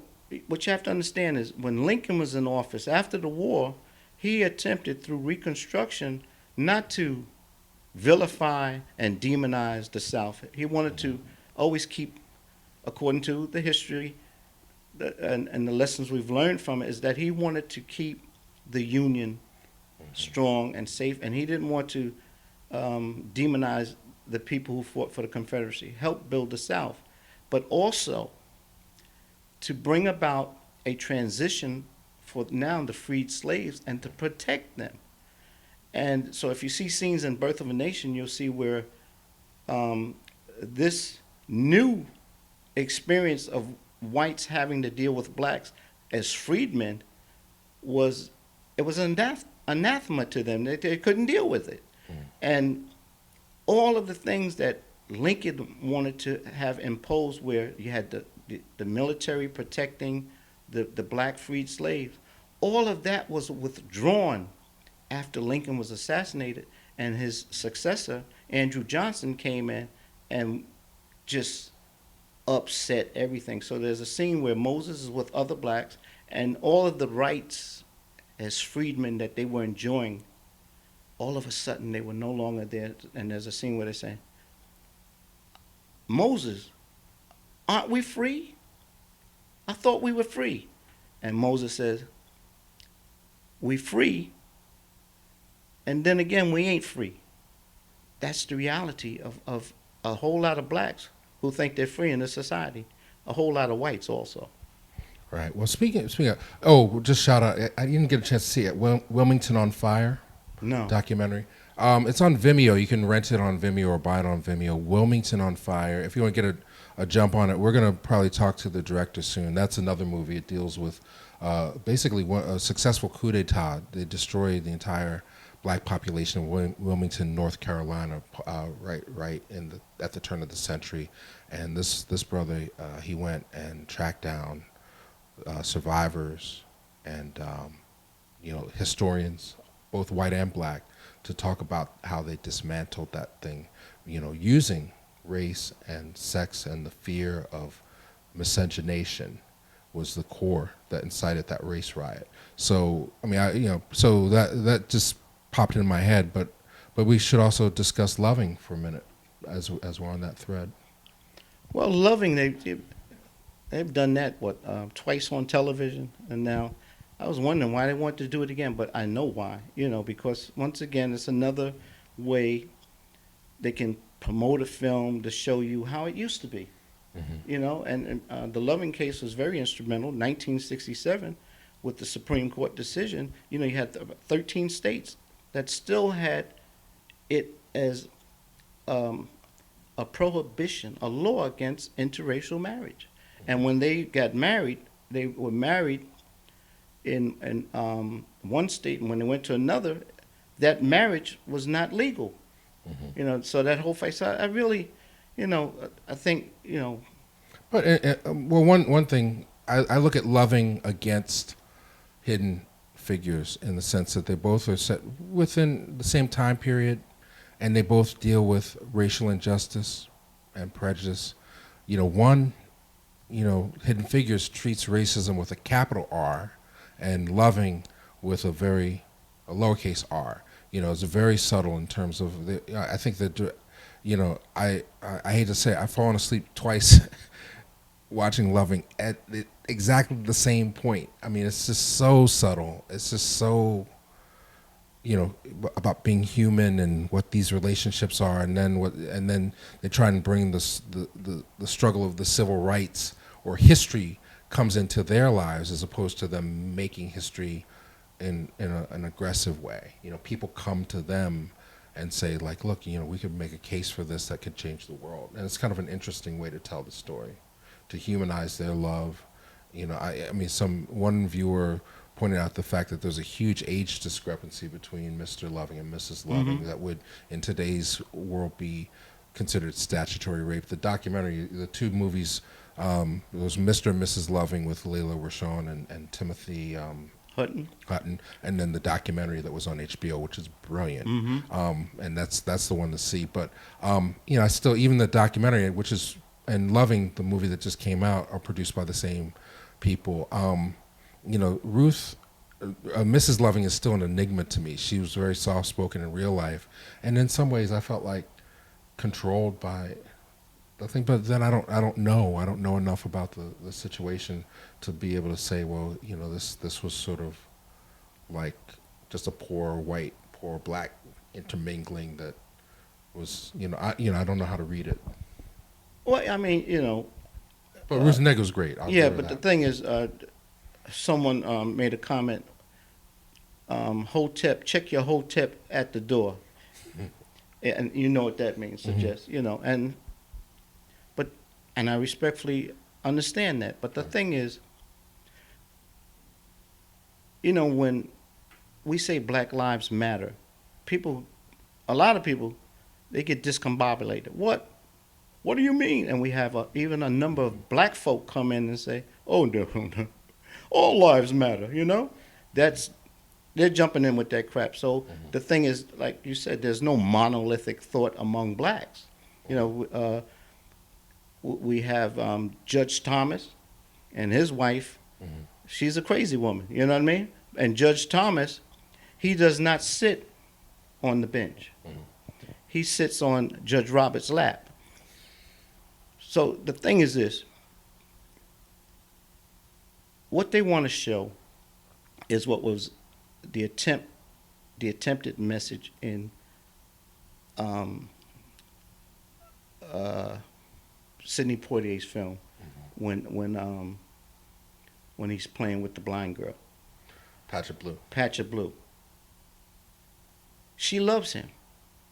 what you have to understand is when Lincoln was in office after the war, he attempted through Reconstruction not to vilify and demonize the South. He wanted to always keep, according to the history and the lessons we've learned from it, is that he wanted to keep the Union strong and safe, and he didn't want to demonize the people who fought for the Confederacy, help build the South, but also to bring about a transition for now the freed slaves and to protect them. And so if you see scenes in Birth of a Nation, you'll see where this new experience of whites having to deal with blacks as freedmen was anathema to them. They couldn't deal with it. And all of the things that Lincoln wanted to have imposed, where you had the military protecting the black freed slaves, all of that was withdrawn after Lincoln was assassinated, and his successor, Andrew Johnson, came in and just upset everything. So there's a scene where Moses is with other blacks, and all of the rights as freedmen that they were enjoying, all of a sudden they were no longer there. And there's a scene where they say, Moses, aren't we free? I thought we were free. And Moses says, we free, and then again we ain't free. That's the reality of a whole lot of blacks who think they're free in this society. A whole lot of whites also.
Right. Well, speaking of, just shout out. I didn't get a chance to see it. Wilmington on Fire.
No.
Documentary. It's on Vimeo. You can rent it on Vimeo or buy it on Vimeo. Wilmington on Fire. If you want to get a jump on it, we're going to probably talk to the director soon. That's another movie. It deals with basically a successful coup d'etat. They destroyed the entire black population of Wilmington, North Carolina, right at the turn of the century. And this brother, he went and tracked down survivors and historians, both white and black, to talk about how they dismantled that thing, using race and sex and the fear of miscegenation was the core that incited that race riot. So I mean, so that just popped in my head, but we should also discuss Loving for a minute as we're on that thread.
Well, Loving, they've done that twice on television, and now I was wondering why they want to do it again, but I know why. Because once again, it's another way they can promote a film to show you how it used to be. And the Loving case was very instrumental. 1967, with the Supreme Court decision, you had 13 states that still had it as a prohibition, a law against interracial marriage. And when they got married, they were married in one state, and when they went to another, that marriage was not legal. So that whole fight. So I really, I think,
But well, one thing I look at Loving against Hidden Figures in the sense that they both are set within the same time period, and they both deal with racial injustice and prejudice. One, Hidden Figures treats racism with a capital R, and Loving with a lowercase r. It's very subtle in terms of I think that I hate to say it, I've fallen asleep twice watching Loving at exactly the same point. I mean, it's just so subtle. It's just so, about being human and what these relationships are, and then they try and bring the struggle of the civil rights or history comes into their lives as opposed to them making history in an aggressive way. People come to them and say, like, look, we could make a case for this that could change the world, and it's kind of an interesting way to tell the story, to humanize their love. I mean, one viewer pointed out the fact that there's a huge age discrepancy between Mr. Loving and Mrs. Loving that would, in today's world, be considered statutory rape. The documentary, the two movies, it was Mr. and Mrs. Loving with Layla Rochon and Timothy Hutton, and then the documentary that was on HBO, which is brilliant, and that's the one to see. But I still, even the documentary, which is, and Loving, the movie that just came out, are produced by the same people. Ruth, Mrs. Loving is still an enigma to me. She was very soft-spoken in real life, and in some ways I felt like controlled by the thing. But then I don't know enough about the situation to be able to say, well, this was sort of like just a poor white, poor black intermingling that was, I don't know how to read it.
Well, I mean,
But Ruth Neggo's great.
But the thing is, someone made a comment. Hotep, check your hotep at the door, and you know what that means. Suggest, and I respectfully understand that. But the thing is, when we say Black Lives Matter, a lot of people, they get discombobulated. What do you mean? And we have even a number of black folk come in and say, oh, no, all lives matter, They're jumping in with that crap. So the thing is, like you said, there's no monolithic thought among blacks. We have Judge Thomas and his wife. She's a crazy woman, you know what I mean? And Judge Thomas, he does not sit on the bench. He sits on Judge Roberts' lap. So the thing is this. What they want to show is what was the attempted message in Sidney Poitier's film when he's playing with the blind girl.
Patch of Blue.
Patch of Blue. She loves him.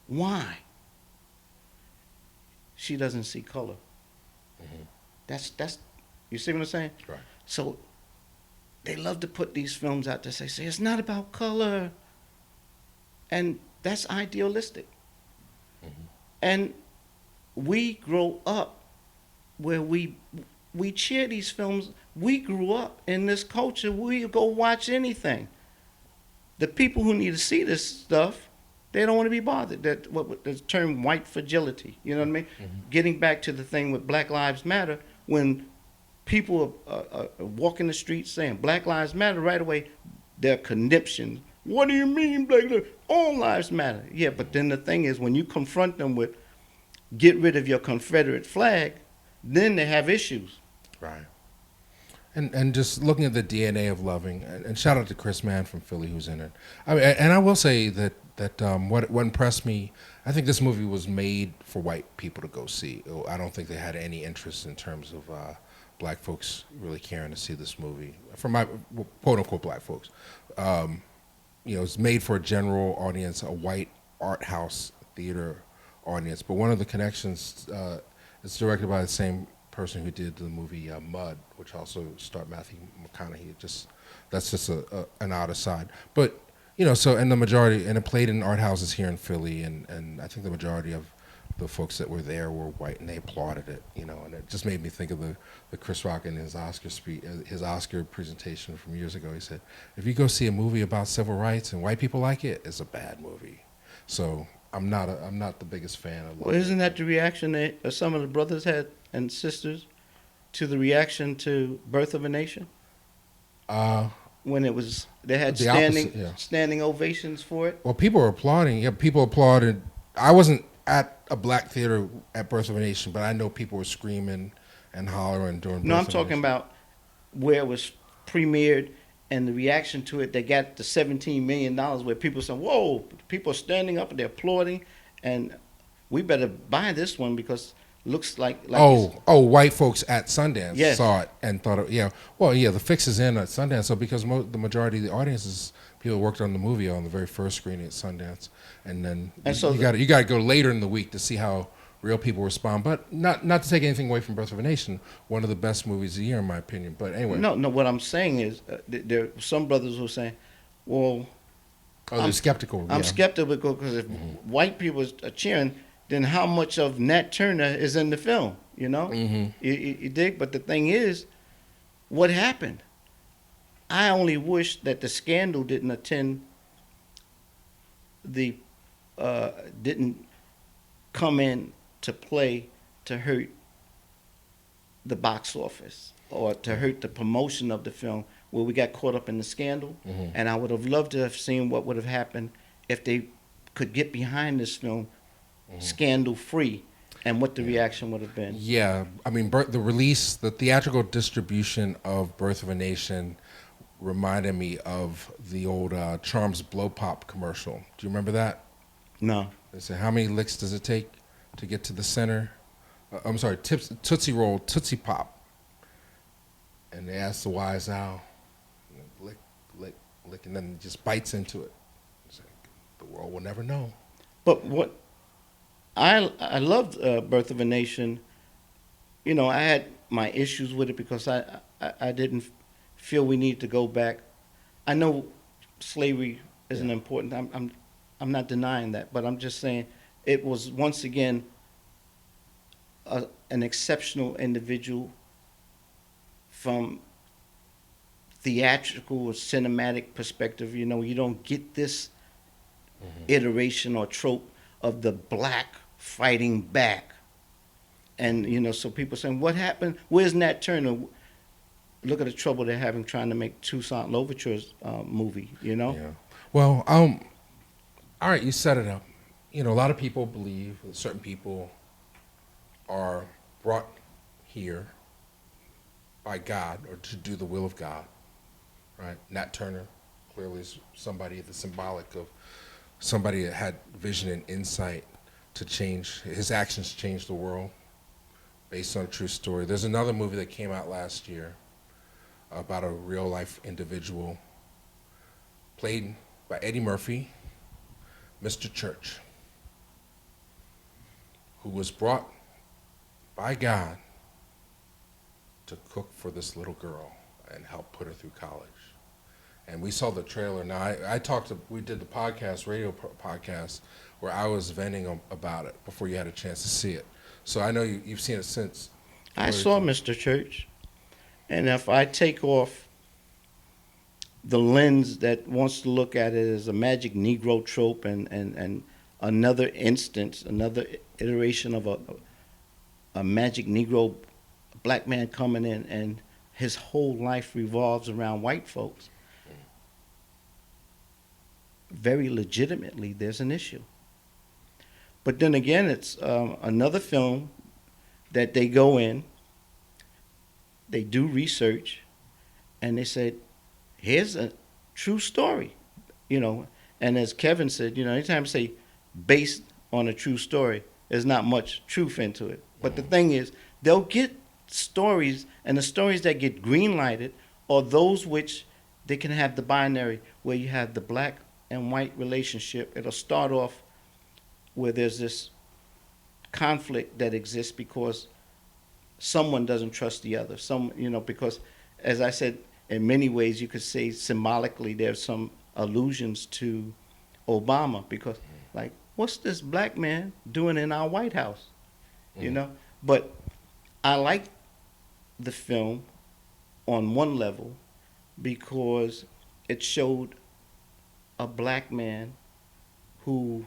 Why? She doesn't see color. That's you see what I'm saying?
Right.
So they love to put these films out to say it's not about color, and that's idealistic. And we grow up where we cheer these films. We grew up in this culture. We go watch anything. The people who need to see this stuff, they don't want to be bothered. That what the term white fragility. You know what I mean? Getting back to the thing with Black Lives Matter, when people are walking the streets saying Black Lives Matter, right away they're conniption. What do you mean, Black Lives? All lives matter. Yeah, but then the thing is, when you confront them with get rid of your Confederate flag, then they have issues.
Right. And just looking at the DNA of Loving, and shout out to Chris Mann from Philly who's in it. I mean, and I will say that what impressed me, I think this movie was made for white people to go see. I don't think they had any interest in terms of black folks really caring to see this movie. For my quote unquote black folks, it's made for a general audience, a white art house theater audience. But one of the connections, it's directed by the same person who did the movie Mud, which also starred Matthew McConaughey. That's just an odd aside. But and the majority, and it played in art houses here in Philly, and I think the majority of the folks that were there were white, and they applauded it. And it just made me think of the Chris Rock in his Oscar speech, his Oscar presentation from years ago. He said, "If you go see a movie about civil rights and white people like it, it's a bad movie." So I'm not the biggest fan of.
Well, isn't that the reaction that some of the brothers had and sisters to the reaction to Birth of a Nation? When they had standing ovations for it.
Well, people were applauding. Yeah, people applauded. I wasn't at a black theater at Birth of a Nation, but I know people were screaming and hollering during.
No, I'm
Birth of a
talking
Nation.
about where it was premiered and the reaction to it. They got the $17 million where people said, "Whoa!" People are standing up and they're applauding, and we better buy this one because looks like it's,
White folks at Sundance
yes.
saw it and thought, the fix is in at Sundance. So because the majority of the audience is people who worked on the movie on the very first screening at Sundance, and then
And so
you got to go later in the week to see how real people respond. But not to take anything away from Birth of a Nation, one of the best movies of the year in my opinion. But anyway,
No. What I'm saying is, there are some brothers who are saying, "Well,
they're skeptical.
I'm skeptical because if white people are cheering, then how much of Nat Turner is in the film? You know, you dig? But the thing is, what happened? I only wish that the scandal didn't come in to play to hurt the box office or to hurt the promotion of the film, where we got caught up in the scandal. And I would have loved to have seen what would have happened if they could get behind this film scandal free, and what the reaction would have been.
Yeah, I mean, the theatrical distribution of Birth of a Nation reminded me of the old Charms Blow Pop commercial. Do you remember that?
No.
They said, how many licks does it take to get to the center? I'm sorry, Tootsie Roll, Tootsie Pop. And they asked the wise owl, lick, lick, lick, and then it just bites into it. It's like, the world will never know.
But what I loved Birth of a Nation. You know, I had my issues with it because I didn't feel we need to go back. I know slavery is an important. I'm not denying that, but I'm just saying it was once again an exceptional individual from theatrical or cinematic perspective. You know, you don't get this iteration or trope of the black fighting back. And, you know, so people saying, what happened? Where's Nat Turner? Look at the trouble they're having trying to make Toussaint Louverture's movie, you know?
Yeah. Well, all right, you set it up. You know, a lot of people believe that certain people are brought here by God or to do the will of God, right? Nat Turner clearly is somebody that's symbolic of somebody that had vision and insight to change. His actions changed the world based on a true story. There's another movie that came out last year about a real life individual played by Eddie Murphy, Mr. Church, who was brought by God to cook for this little girl and help put her through college. And we saw the trailer. Now, we did the podcast, podcast, where I was venting about it before you had a chance to see it. So I know you've seen it since.
I saw Mr. Church, and if I take off the lens that wants to look at it as a magic Negro trope and another instance, another iteration of a magic Negro black man coming in and his whole life revolves around white folks, very legitimately there's an issue. But then again, it's another film that they go in, they do research, and they said, here's a true story, you know. And as Kevin said, you know, anytime you say based on a true story, there's not much truth into it. But the thing is, they'll get stories, and the stories that get green-lighted are those which they can have the binary, where you have the black and white relationship. It'll start off where there's this conflict that exists because someone doesn't trust the other. Because, as I said, in many ways you could say symbolically there's some allusions to Obama, because, like, what's this black man doing in our White House? You know? But I like the film on one level because it showed a black man who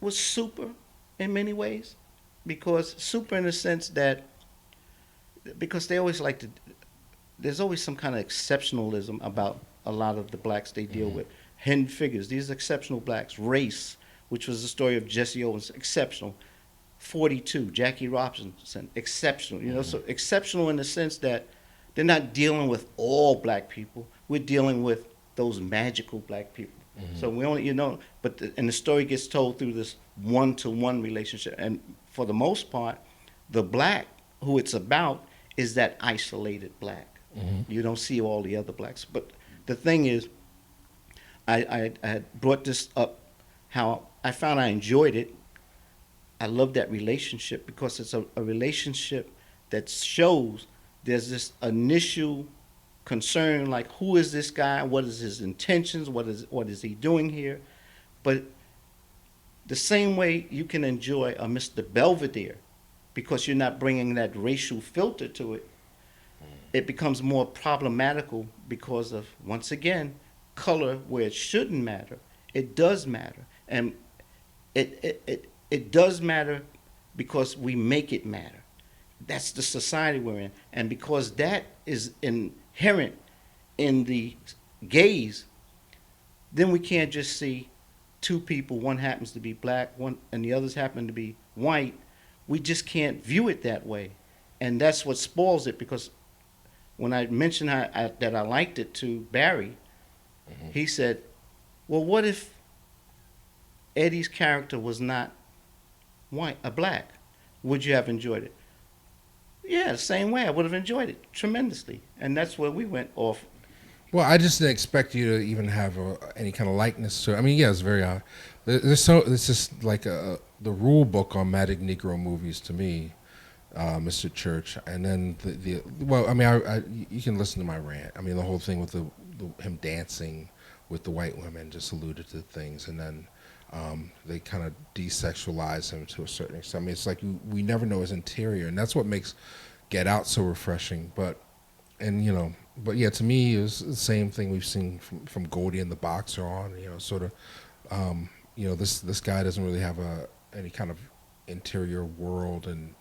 was super in many ways, because super in the sense that, because they always like to, there's always some kind of exceptionalism about a lot of the blacks they deal with. Hidden figures, these exceptional blacks. Race, which was the story of Jesse Owens, exceptional. 42, Jackie Robinson, exceptional. You know, so exceptional in the sense that they're not dealing with all black people. We're dealing with those magical black people. So we only, but and the story gets told through this one-to-one relationship. And for the most part, the black who it's about is that isolated black. You don't see all the other blacks. But the thing is, I had brought this up, how I found I enjoyed it. I love that relationship because it's a relationship that shows there's this initial concern, like, who is this guy? What is his intentions? What is he doing here? But the same way you can enjoy a Mr. Belvedere, because you're not bringing that racial filter to it, it becomes more problematical because of, once again, color where it shouldn't matter. It does matter. And it does matter because we make it matter. That's the society we're in. And because that is inherent in the gaze, then we can't just see two people, one happens to be black, one and the others happen to be white. We just can't view it that way. And that's what spoils it, because when I mentioned that I liked it to Barry, he said, well, what if Eddie's character was not white, black? Would you have enjoyed it? Yeah, the same way. I would have enjoyed it tremendously. And that's where we went off.
Well, I just didn't expect you to even have any kind of likeness to it. I mean, yeah, it's very odd. It's just like the rule book on Magic Negro movies to me, Mr. Church. And then well, I mean, you can listen to my rant. I mean, the whole thing with him dancing with the white women just alluded to things, and then they kind of desexualize him to a certain extent. I mean, it's like we never know his interior, and that's what makes Get Out so refreshing. But yeah, to me, it was the same thing we've seen from Goldie and the Boxer on. Sort of, this guy doesn't really have any kind of interior world, and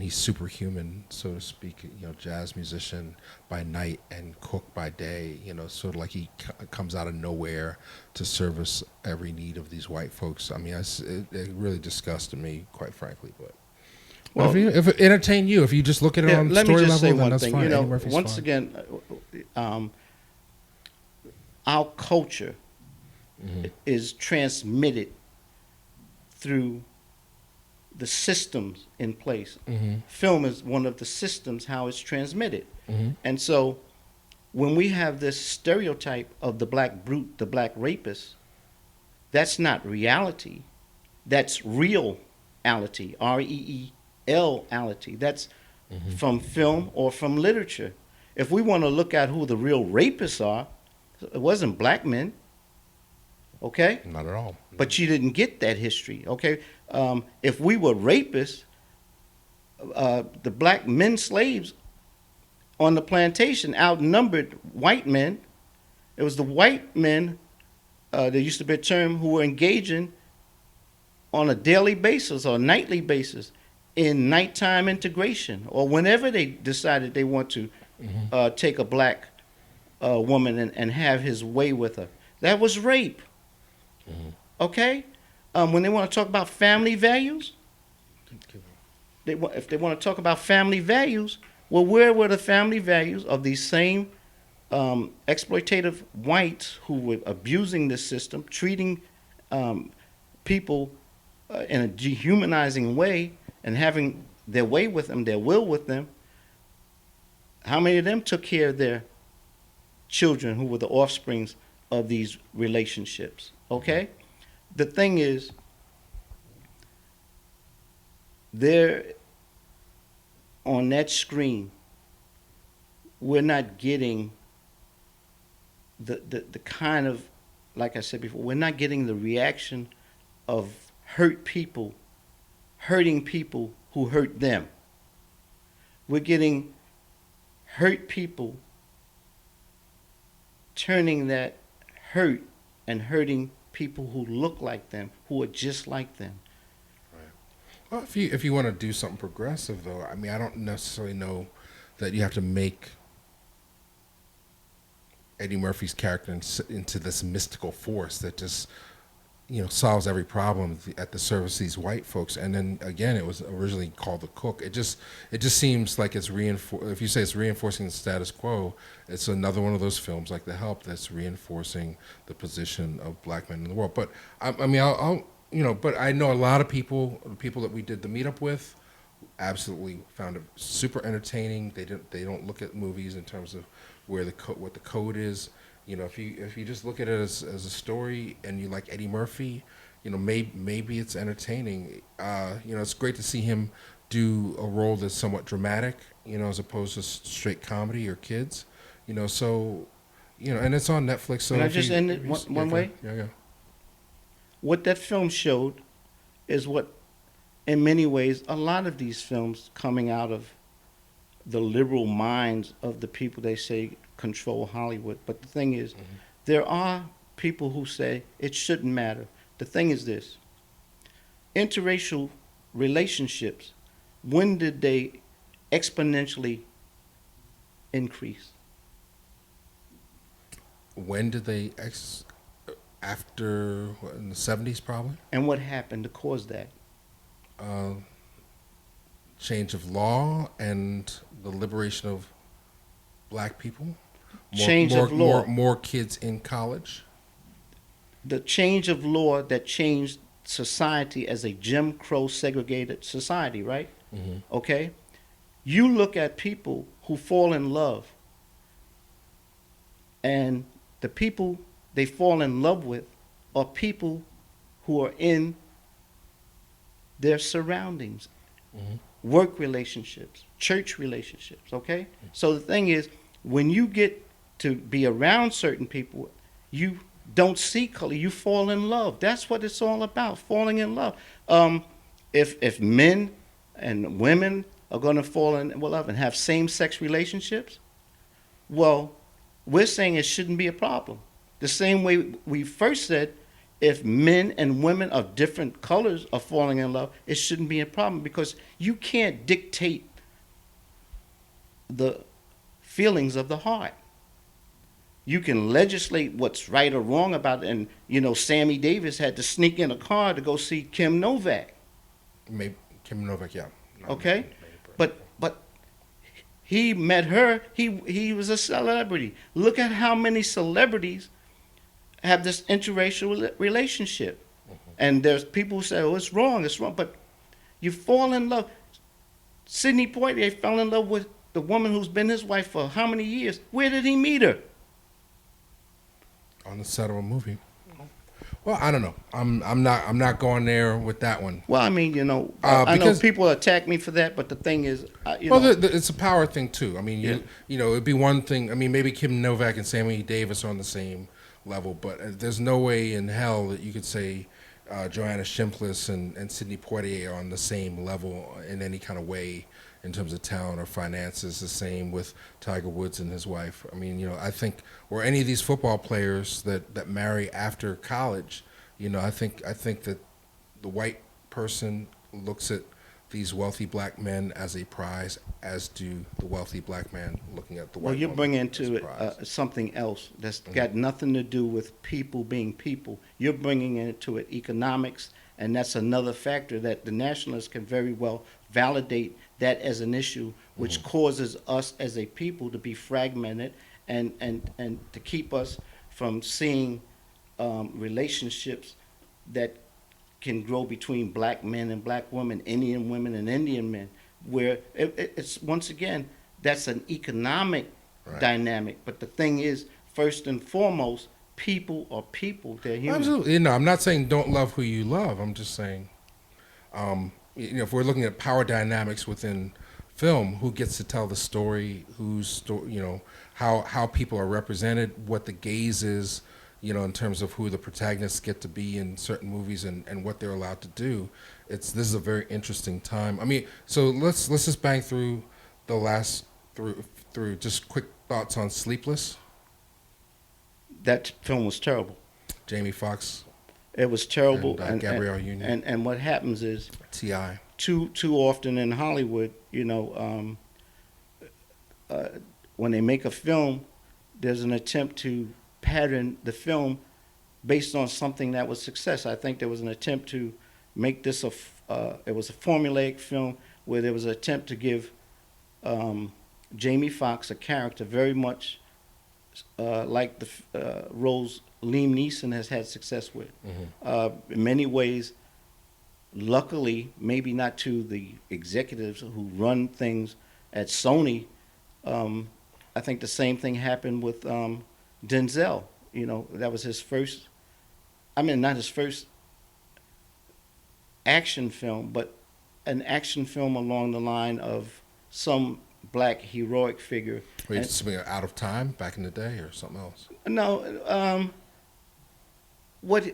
he's superhuman, so to speak. Jazz musician by night and cook by day. Sort of like he comes out of nowhere to service every need of these white folks. I mean, it really disgusted me, quite frankly. But well, if it entertained you, if you just look at it on story level, then that's fine.
Once again, our culture is transmitted through the systems in place. Film is one of the systems how it's transmitted. And so when we have this stereotype of the black brute, the black rapist, that's not reality. That's reality, R-E-E-L-ality. That's from film or from literature. If we want to look at who the real rapists are, it wasn't black men. Okay?
Not at all.
But you didn't get that history. Okay? If we were rapists, the black men slaves on the plantation outnumbered white men. It was the white men, there used to be a term, who were engaging on a daily basis or nightly basis in nighttime integration, or whenever they decided they want to take a black woman and have his way with her. That was rape. Okay? When they want to talk about family values, if they want to talk about family values, well, where were the family values of these same exploitative whites who were abusing the system, treating people in a dehumanizing way and having their way with them, their will with them? How many of them took care of their children who were the offsprings of these relationships? Okay? The thing is, there on that screen, we're not getting the kind of, like I said before, we're not getting the reaction of hurt people hurting people who hurt them. We're getting hurt people turning that hurt and hurting people who look like them, who are just like them.
Right. Well, if you want to do something progressive, though, I mean, I don't necessarily know that you have to make Eddie Murphy's character into this mystical force that just solves every problem at the service of these white folks. And then again, it was originally called The Cook. It just seems like it's if you say it's reinforcing the status quo, it's another one of those films like The Help that's reinforcing the position of black men in the world. But I mean, but I know a lot of people, the people that we did the meetup with, absolutely found it super entertaining. They don't look at movies in terms of what the code is. If you just look at it as a story and you like Eddie Murphy, maybe it's entertaining. It's great to see him do a role that's somewhat dramatic, as opposed to straight comedy or kids, So, and it's on Netflix. So
Can I just end it one way?
Yeah.
What that film showed is what, in many ways, a lot of these films coming out of the liberal minds of the people they say control Hollywood. But the thing is, there are people who say it shouldn't matter. The thing is this: interracial relationships, when did they exponentially increase?
When did they after in the 70s probably?
And what happened to cause that?
Change of law and the liberation of black people.
Of law.
More kids in college.
The change of law that changed society as a Jim Crow segregated society, right?
Mm-hmm.
Okay? You look at people who fall in love, and the people they fall in love with are people who are in their surroundings, work relationships, church relationships, okay? So the thing is, when you get to be around certain people, you don't see color, you fall in love. That's what it's all about, falling in love. If men and women are going to fall in love and have same-sex relationships, well, we're saying it shouldn't be a problem. The same way we first said, if men and women of different colors are falling in love, it shouldn't be a problem, because you can't dictate the feelings of the heart. You can legislate what's right or wrong about it. And, Sammy Davis had to sneak in a car to go see Kim Novak.
Maybe Kim Novak, yeah.
Okay? But he met her. He was a celebrity. Look at how many celebrities have this interracial relationship. And there's people who say, oh, it's wrong. But you fall in love. Sidney Poitier fell in love with the woman who's been his wife for how many years? Where did he meet her?
On the set of a movie. Well, I don't know. I'm not going there with that one.
Well, I mean, I know people attack me for that, but the thing is,
it's a power thing too. I mean, it'd be one thing. I mean, maybe Kim Novak and Sammy Davis are on the same level, but there's no way in hell that you could say Joanna Shimpless and Sidney Poitier are on the same level in any kind of way in terms of talent or finances. The same with Tiger Woods and his wife. I mean, I think, or any of these football players that marry after college, I think that the white person looks at these wealthy black men as a prize, as do the wealthy black man looking at the white.
Well, you're
woman
bringing
as
into
a
it
prize.
something else that's got nothing to do with people being people. You're bringing into it economics, and that's another factor that the nationalists can very well validate that as an issue, which causes us as a people to be fragmented and to keep us from seeing relationships that can grow between black men and black women, Indian women and Indian men, where it's, once again, that's an economic dynamic. But the thing is, first and foremost, people are people. They're human.
Absolutely. I'm not saying don't love who you love. I'm just saying, if we're looking at power dynamics within film, who gets to tell the story, how people are represented, what the gaze is, in terms of who the protagonists get to be in certain movies and what they're allowed to do. This is a very interesting time. I mean, so let's just bang through the last through just quick thoughts on Sleepless.
That film was terrible.
Jamie Foxx.
It was terrible.
And Gabrielle Union.
And what happens is
T.I.
Too often in Hollywood, when they make a film, there's an attempt to pattern the film based on something that was success. I think there was an attempt to make this it was a formulaic film where there was an attempt to give Jamie Foxx a character very much like the roles Liam Neeson has had success with. In many ways, luckily, maybe not to the executives who run things at Sony. I think the same thing happened with Denzel. You know, that was his first. I mean, not his first action film, but an action film along the line of some black heroic figure.
Wait, something Out of Time back in the day, or something else?
No, what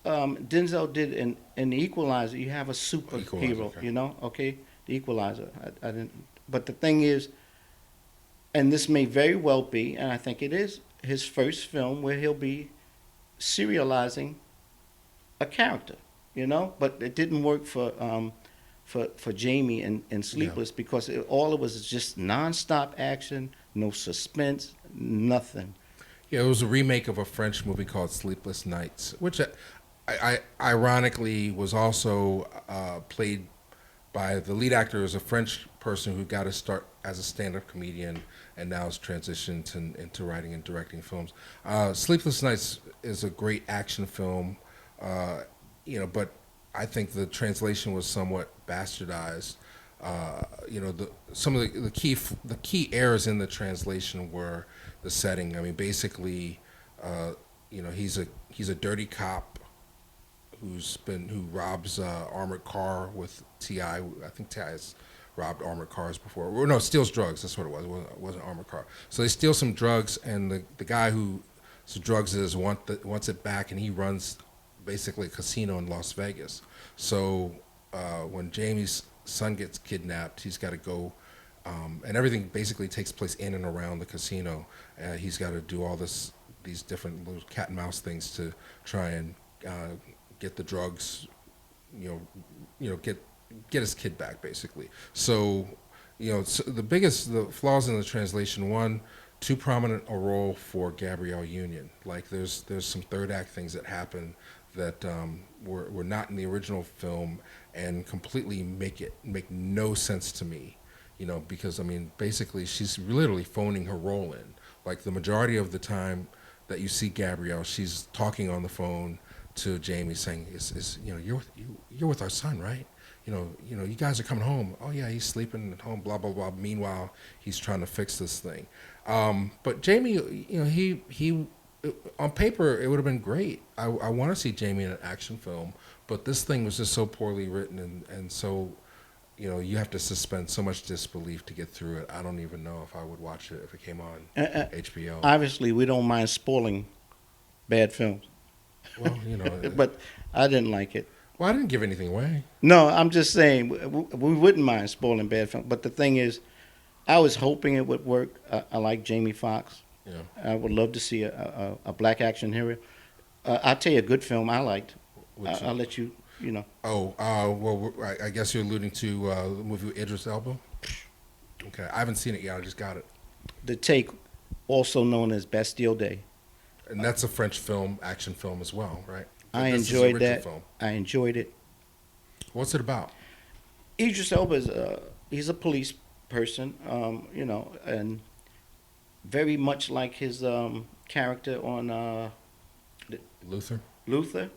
Denzel did in The Equalizer, you have a superhero,
okay.
you know, okay? The Equalizer. I didn't, but the thing is, and this may very well be, and I think it is, his first film where he'll be serializing a character, you know? But it didn't work for Jamie in Sleepless because all it was is just nonstop action, no suspense, nothing.
Yeah, it was a remake of a French movie called Sleepless Nights, which I ironically was also played by the lead actor is a French person who got to start as a stand-up comedian and now has transitioned into writing and directing films. Sleepless Nights is a great action film, you know, but I think the translation was somewhat bastardized. You know, some of the key errors in the translation were the setting. I mean, basically, you know, he's a dirty cop who robs armored car with T.I. I think T.I. has robbed armored cars before. Or no, steals drugs. That's what it was. It wasn't armored car. So they steal some drugs, and the guy who the drugs is wants it back, and he runs basically a casino in Las Vegas. So when Jamie's son gets kidnapped, he's got to go, and everything basically takes place in and around the casino. He's got to do all these different little cat and mouse things to try and get the drugs, you know, get his kid back, basically. So, you know, the flaws in the translation: one, too prominent a role for Gabrielle Union. Like there's some third act things that happen that were not in the original film and completely make no sense to me, you know, because I mean basically she's literally phoning her role in. Like the majority of the time that you see Gabrielle, she's talking on the phone to Jamie saying, "Is you know you're with our son, right? You know you guys are coming home. Oh yeah, he's sleeping at home. Blah blah blah." Meanwhile, he's trying to fix this thing. But Jamie, you know, he on paper it would have been great. I want to see Jamie in an action film, but this thing was just so poorly written and so, you know, you have to suspend so much disbelief to get through it. I don't even know if I would watch it if it came on HBO.
Obviously, we don't mind spoiling bad films.
Well, you know,
But I didn't like it.
well, I didn't give anything away.
No, I'm just saying we wouldn't mind spoiling bad films. But the thing is, I was hoping it would work. I like Jamie Foxx.
Yeah.
I would love to see a black action hero. I'll tell you a good film I liked. I'll let you, you know.
Oh, well, I guess you're alluding to the movie with Idris Elba. Okay, I haven't seen it yet. I just got it,
The Take, also known as Bastille Day.
and that's a French film, action film as well, right?
I
This is the
enjoyed
original
that.
film.
I enjoyed it.
What's it about?
Idris Elba he's a police person, you know, and very much like his character on Luther.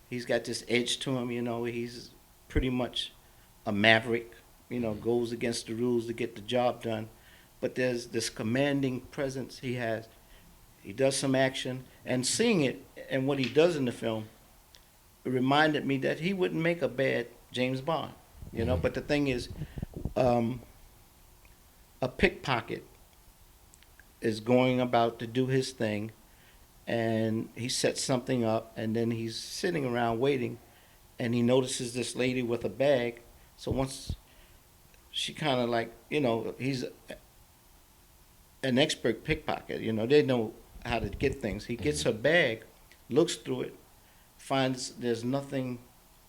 He's got this edge to him, you know. He's pretty much a maverick, you know, goes against the rules to get the job done. But there's this commanding presence he has. He does some action, and seeing it and what he does in the film, it reminded me that he wouldn't make a bad James Bond, you know. But the thing is, a pickpocket is going about to do his thing, and he sets something up, and then he's sitting around waiting, and he notices this lady with a bag. So once she kind of like, you know, he's an expert pickpocket, you know, they know how to get things. He gets her bag, looks through it, finds there's nothing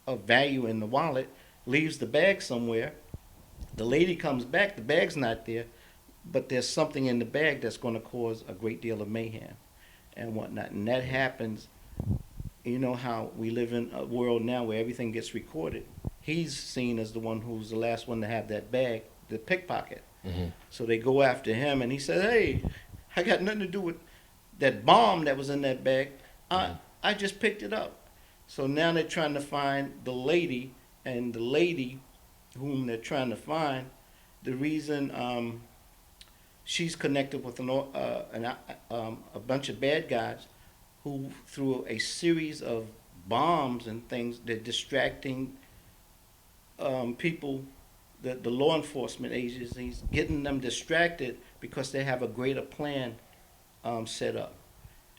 of value in the wallet, leaves the bag somewhere. The lady comes back, the bag's not there, but there's something in the bag that's going to cause a great deal of mayhem and whatnot. And that happens you know how we live in a world now where everything gets recorded. He's seen as the one who's the last one to have that bag, the pickpocket.
Hmm.
So they go after him, and he said, "Hey, I got nothing to do with that bomb that was in that bag. I
Hmm.
I just picked it up." So now they're trying to find the lady, and the lady whom they're trying to find, the reason she's connected with a bunch of bad guys who, through a series of bombs and things, they're distracting people, the law enforcement agencies, getting them distracted because they have a greater plan set up.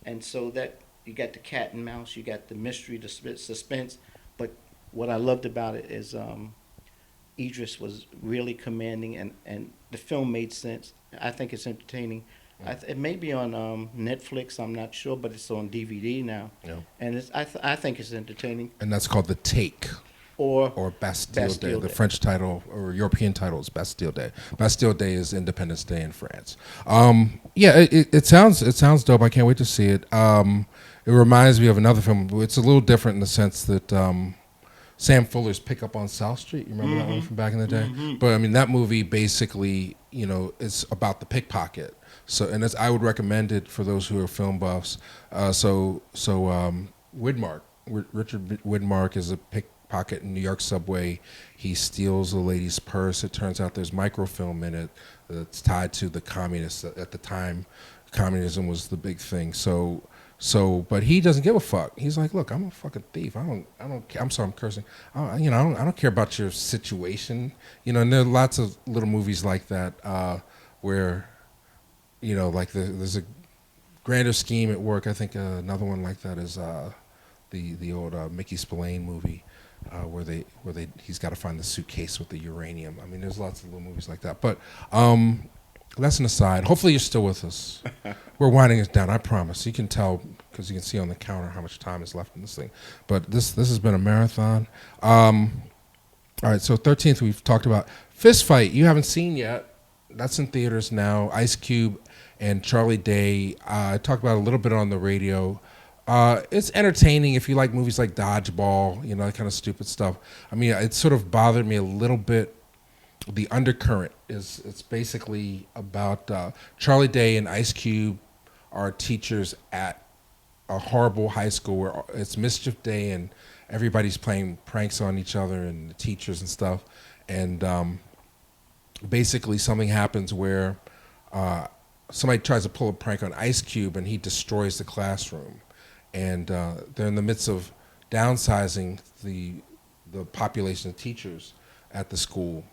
And so that you got the cat and mouse, you got the mystery, the suspense. But what I loved about it is Idris was really commanding, and the film made sense. I think it's entertaining. It may be on Netflix. I'm not sure, but it's on DVD now,
Yeah.
and I think it's entertaining.
And that's called The Take.
Or
Or Bastille,
Bastille
Day. The
Day.
French title or European title is Bastille Day. Bastille Day is Independence Day in France. Yeah, it sounds dope. I can't wait to see it. It reminds me of another film. It's a little different in the sense that Sam Fuller's Pick Up on South Street. You remember that one from back in the day? But I mean, that movie basically, it's about the pickpocket. So, and I would recommend it for those who are film buffs. Richard Widmark is a pickpocket in New York subway. He steals a lady's purse. It turns out there's microfilm in it that's tied to the communists. At the time, communism was the big thing. But he doesn't give a fuck. He's like, look, I'm a fucking thief. I don't. I'm sorry, I'm cursing. I don't care about your situation. And there are lots of little movies like that where, like there's a grander scheme at work. I think another one like that is the old Mickey Spillane movie where he's got to find the suitcase with the uranium. I mean, there's lots of little movies like that. But that's an aside. Hopefully you're still with us. We're winding it down, I promise. You can tell because you can see on the counter how much time is left in this thing. But this has been a marathon. All right, so 13th we've talked about Fist Fight. You haven't seen yet. That's in theaters now. Ice Cube and Charlie Day. I talked about it a little bit on the radio. It's entertaining if you like movies like Dodgeball, that kind of stupid stuff. I mean, it sort of bothered me a little bit. The undercurrent it's basically about Charlie Day and Ice Cube are teachers at a horrible high school where it's mischief day and everybody's playing pranks on each other and the teachers and stuff. And basically something happens where somebody tries to pull a prank on Ice Cube and he destroys the classroom. And they're in the midst of downsizing the population of teachers at the school.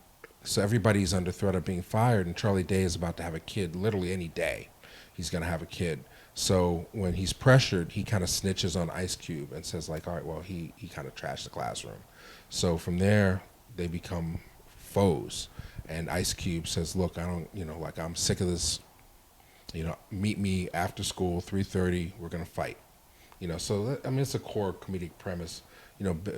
So everybody's under threat of being fired, and Charlie Day is about to have a kid literally any day. He's going to have a kid. So when he's pressured, he kind of snitches on Ice Cube and says, like, all right, well, he kind of trashed the classroom. So from there, they become foes. And Ice Cube says, look, I'm sick of this. Meet me after school, 3:30, we're going to fight. So it's a core comedic premise.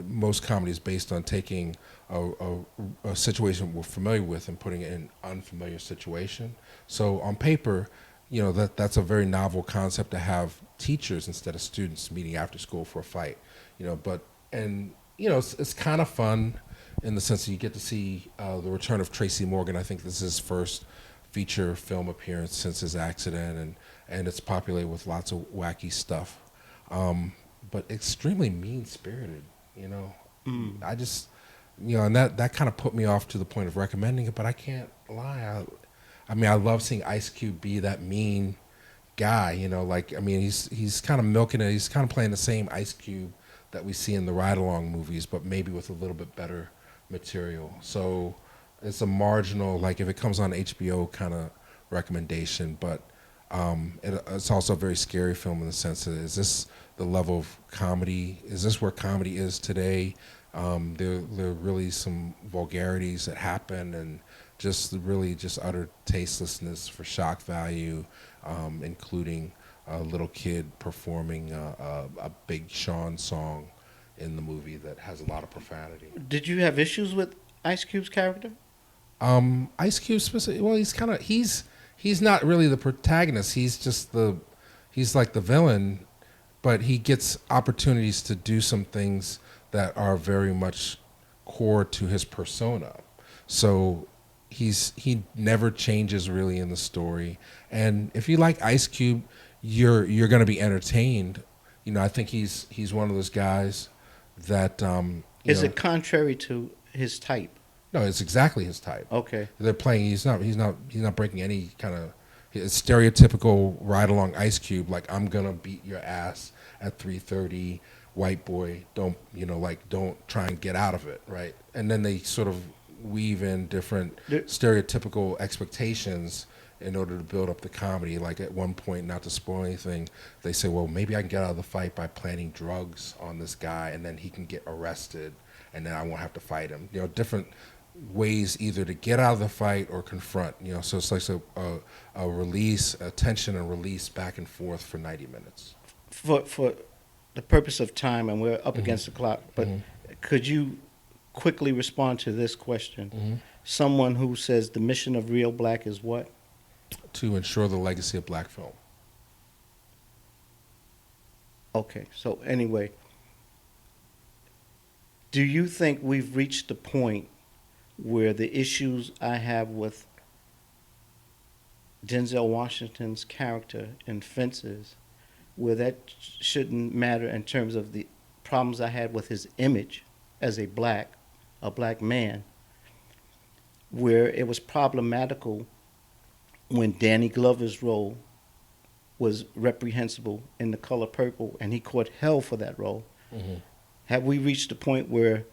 Most comedy is based on taking a situation we're familiar with and putting it in an unfamiliar situation. So on paper, that's a very novel concept to have teachers instead of students meeting after school for a fight. It's kind of fun in the sense that you get to see the return of Tracy Morgan. I think this is his first feature film appearance since his accident, and it's populated with lots of wacky stuff. But extremely mean-spirited, I just, and that kind of put me off to the point of recommending it, but I can't lie. I love seeing Ice Cube be that mean guy, he's kind of milking it. He's kind of playing the same Ice Cube that we see in the ride-along movies, but maybe with a little bit better material. So it's a marginal, if it comes on HBO kind of recommendation, but it's also a very scary film in the sense that is this the level of comedy? Is this where comedy is today? There are really some vulgarities that happen and just utter tastelessness for shock value, including a little kid performing a Big Sean song in the movie that has a lot of profanity.
Did you have issues with Ice Cube's character?
Ice Cube specifically, well, he's not really the protagonist. He's like the villain. but he gets opportunities to do some things that are very much core to his persona. So he never changes really in the story. And if you like Ice Cube, you're going to be entertained. You know, I think he's one of those guys that
Is it contrary to his type?
no, it's exactly his type.
Okay.
They're playing. He's not breaking any kind of stereotypical ride along Ice Cube. Like, I'm gonna beat your ass at 3:30. White boy, don't try and get out of it, right? And then they sort of weave in different stereotypical expectations in order to build up the comedy. Like, at one point, not to spoil anything, they say, well, maybe I can get out of the fight by planting drugs on this guy, and then he can get arrested, and then I won't have to fight him. Different ways either to get out of the fight or confront. So it's like a release, a tension and release back and forth for 90 minutes.
For the purpose of time, and we're up against the clock, but could you quickly respond to this question? Someone who says the mission of Reelblack is what?
To ensure the legacy of black film.
Okay, so anyway, do you think we've reached the point where the issues I have with Denzel Washington's character in Fences, where that shouldn't matter in terms of the problems I had with his image as a black man, where it was problematical when Danny Glover's role was reprehensible in The Color Purple, and he caught hell for that role? Have we reached the point where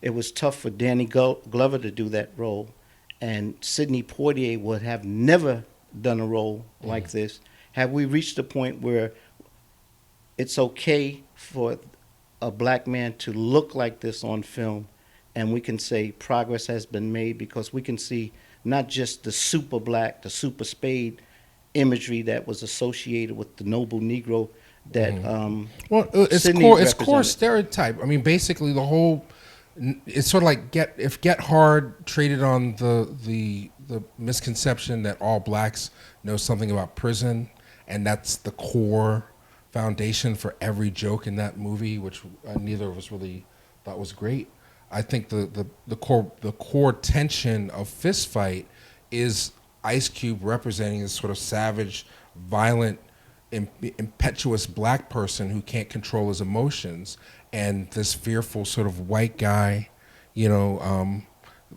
it was tough for Danny Glover to do that role, and Sidney Poitier would have never done a role like this? Have we reached the point where it's okay for a black man to look like this on film, and we can say progress has been made because we can see not just the super black, the super spade imagery that was associated with the noble Negro that
well, it's core stereotype. I mean, basically the whole, it's sort of like Get Hard traded on the misconception that all blacks know something about prison, and that's the core foundation for every joke in that movie, which neither of us really thought was great. I think the core tension of Fist Fight is Ice Cube representing this sort of savage, violent, impetuous black person who can't control his emotions, and this fearful sort of white guy,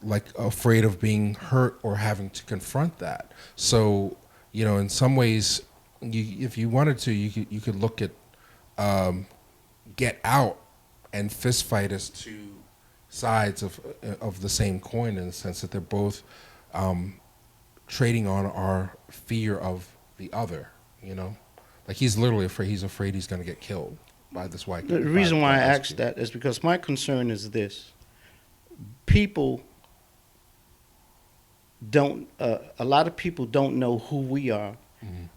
like afraid of being hurt or having to confront that. So, in some ways, if you wanted to, you could look at Get Out and Fist Fight as two sides of the same coin, in the sense that they're both trading on our fear of the other. Like, he's literally afraid. He's afraid he's going to get killed by this white guy.
The reason why I asked that is because my concern is this: people don't. A lot of people don't know who we are,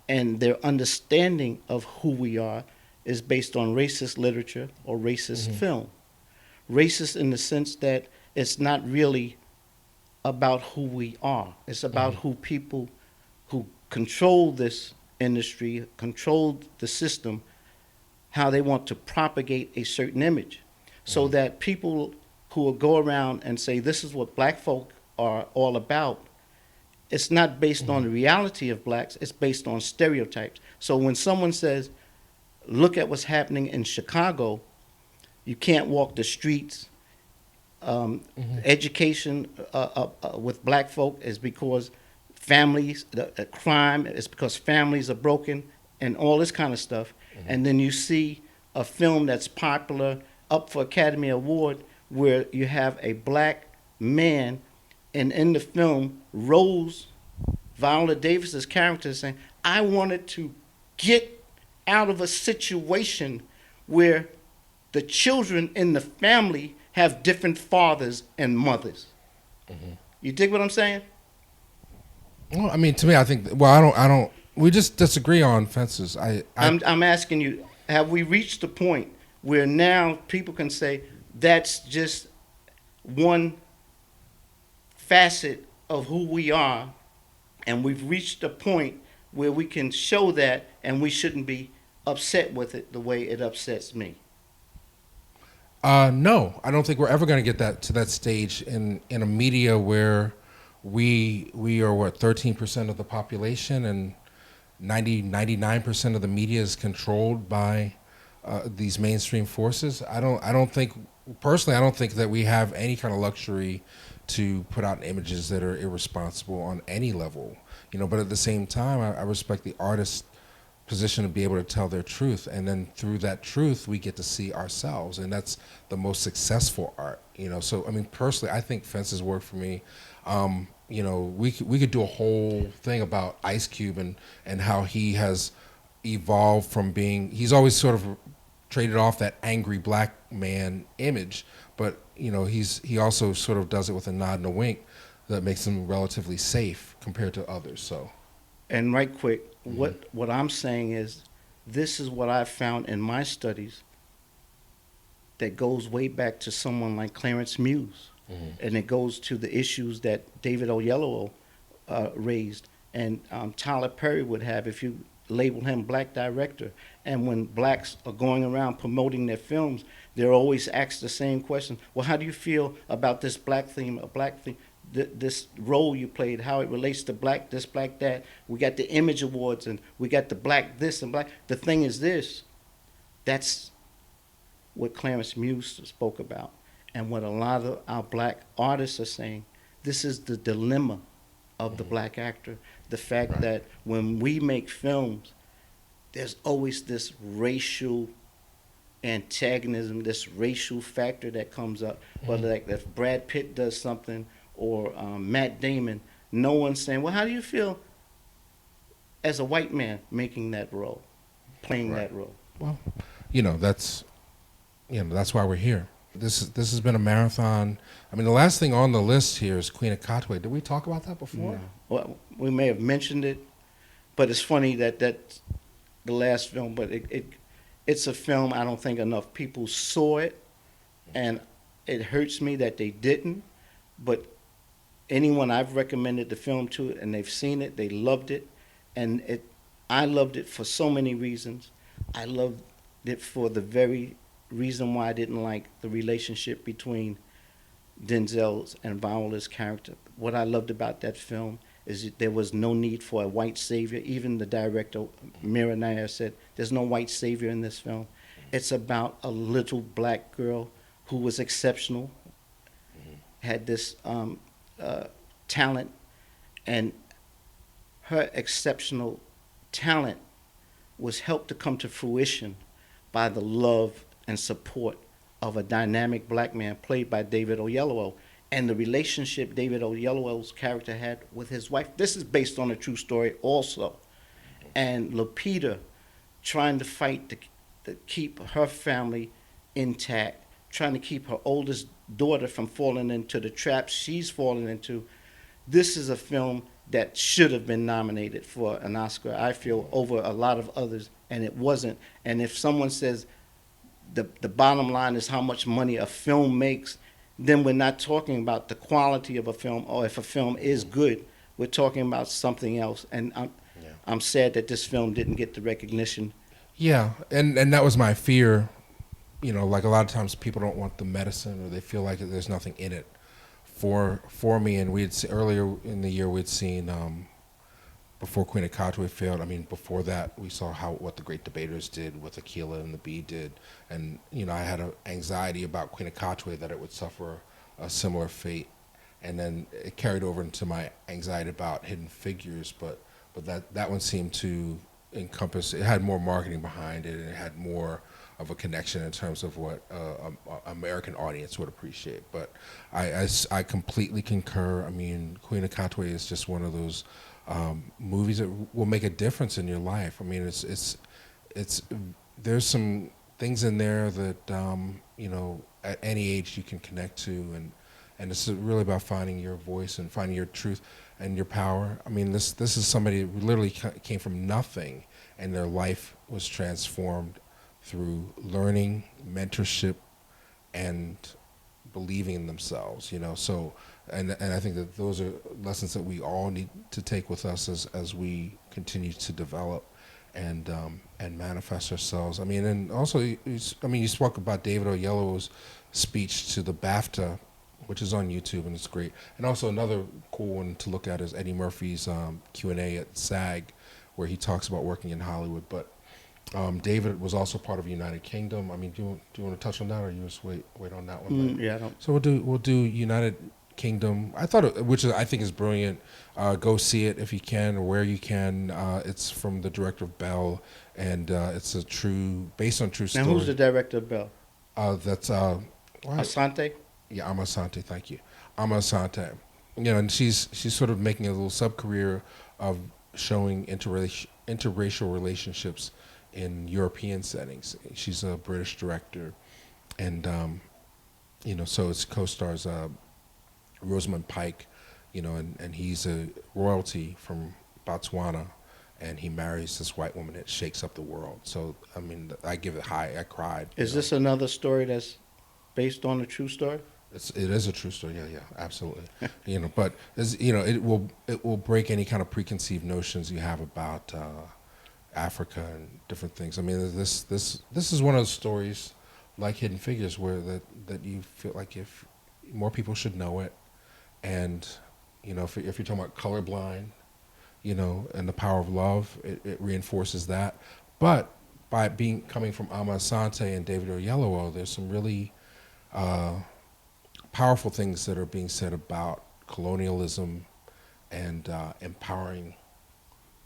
and their understanding of who we are is based on racist literature or racist film. Racist in the sense that it's not really about who we are. It's about who people who control this industry, control the system, how they want to propagate a certain image. So that people who will go around and say, this is what black folk are all about, it's not based on the reality of blacks, it's based on stereotypes. So when someone says, look at what's happening in Chicago, you can't walk the streets. Education with black folk is because families, crime is because families are broken and all this kind of stuff. And then you see a film that's popular, up for Academy Award, where you have a black man, and in the film, Viola Davis's character is saying, I wanted to get out of a situation where the children in the family have different fathers and mothers. You dig what I'm saying?
Well, I mean, to me, I think. Well, I don't. We just disagree on Fences.
I'm asking you: have we reached the point where now people can say that's just one facet of who we are, and we've reached a point where we can show that, and we shouldn't be upset with it the way it upsets me.
No, I don't think we're ever going to get that to that stage in a media where we are what 13% of the population, and 99% of the media is controlled by these mainstream forces. I don't think personally, I don't think that we have any kind of luxury to put out images that are irresponsible on any level. But at the same time, I respect the artist's position to be able to tell their truth, and then through that truth we get to see ourselves, and that's the most successful art. So I mean, personally, I think Fence's work for me, we could do a whole thing about Ice Cube and how he has evolved from being, he's always sort of traded off that angry black man image, but he also sort of does it with a nod and a wink that makes him relatively safe compared to others. So
And right quick, what I'm saying is, this is what I've found in my studies that goes way back to someone like Clarence Muse, and it goes to the issues that David Oyelowo raised, and Tyler Perry would have if you label him black director. And when blacks are going around promoting their films, they're always asked the same question: well, how do you feel about this black theme, this role you played, how it relates to black this, black that? We got the Image Awards, and we got the black this and black. The thing is this, that's what Clarence Muse spoke about, and what a lot of our black artists are saying. This is the dilemma of the black actor. The fact that when we make films, there's always this racial antagonism, this racial factor that comes up. Whether like if Brad Pitt does something, or Matt Damon, no one's saying, well, how do you feel as a white man making that role, playing that role?
Well, that's why we're here. This has been a marathon. I mean, the last thing on the list here is Queen of Katwe. Did we talk about that before?
No. Well, we may have mentioned it, but it's funny that that's the last film, but it's a film I don't think enough people saw it, and it hurts me that they didn't. But anyone I've recommended the film to, and they've seen it, they loved it, and I loved it for so many reasons. I loved it for the very reason why I didn't like the relationship between Denzel's and Viola's character. What I loved about that film is that there was no need for a white savior. Even the director, Mira Nair, said, there's no white savior in this film. It's about a little black girl who was exceptional, had this talent, and her exceptional talent was helped to come to fruition by the love and support of a dynamic black man played by David Oyelowo, and the relationship David Oyelowo's character had with his wife. This is based on a true story also. And Lupita trying to fight to keep her family intact, trying to keep her oldest daughter from falling into the traps she's fallen into. This is a film that should have been nominated for an Oscar, I feel, over a lot of others, and it wasn't. And if someone says the bottom line is how much money a film makes, then we're not talking about the quality of a film, or if a film is good, we're talking about something else. And I'm sad that this film didn't get the recognition.
Yeah, and that was my fear. Like a lot of times people don't want the medicine, or they feel like there's nothing in it for me. And earlier in the year we'd seen before Queen of Katwe failed. I mean, before that we saw what the Great Debaters did, what Aquila and the Bee did, and I had an anxiety about Queen of Katwe that it would suffer a similar fate, and then it carried over into my anxiety about Hidden Figures. But that one seemed to encompass. It had more marketing behind it, and it had more of a connection in terms of what American audience would appreciate. But I completely concur. I mean, Queen of Katwe is just one of those movies that will make a difference in your life. I mean, it's there's some things in there that at any age you can connect to, and it's really about finding your voice and finding your truth and your power. I mean, this is somebody who literally came from nothing, and their life was transformed through learning, mentorship, and believing in themselves. So and I think that those are lessons that we all need to take with us as we continue to develop. and manifest ourselves. I mean, and also, you spoke about David Oyelowo's speech to the BAFTA, which is on YouTube and it's great. And also another cool one to look at is Eddie Murphy's Q&A at SAG, where he talks about working in Hollywood. But David was also part of United Kingdom. I mean, do you want to touch on that, or you just wait on that one?
Yeah, I don't.
So we'll do United Kingdom. I thought which I think is brilliant. Go see it if you can or where you can. It's from the director of Belle, and it's based on true story.
Now, who's the director of Belle?
That's
Asante?
Yeah, Amasante. Thank you, Amasante. And she's sort of making a little sub-career of showing interracial relationships in European settings. She's a British director, and so it's co-stars Rosamund Pike, and he's a royalty from Botswana, and he marries this white woman that shakes up the world. So I mean, I give it high. I cried.
Is this another story that's based on a true story?
It is a true story. Yeah, absolutely. But it will break any kind of preconceived notions you have about Africa and different things. I mean, this is one of those stories like Hidden Figures where that you feel like if more people should know it, and if you're talking about colorblind, and the power of love, it reinforces that. But by coming from Ama Asante and David Oyelowo, there's some really powerful things that are being said about colonialism and empowering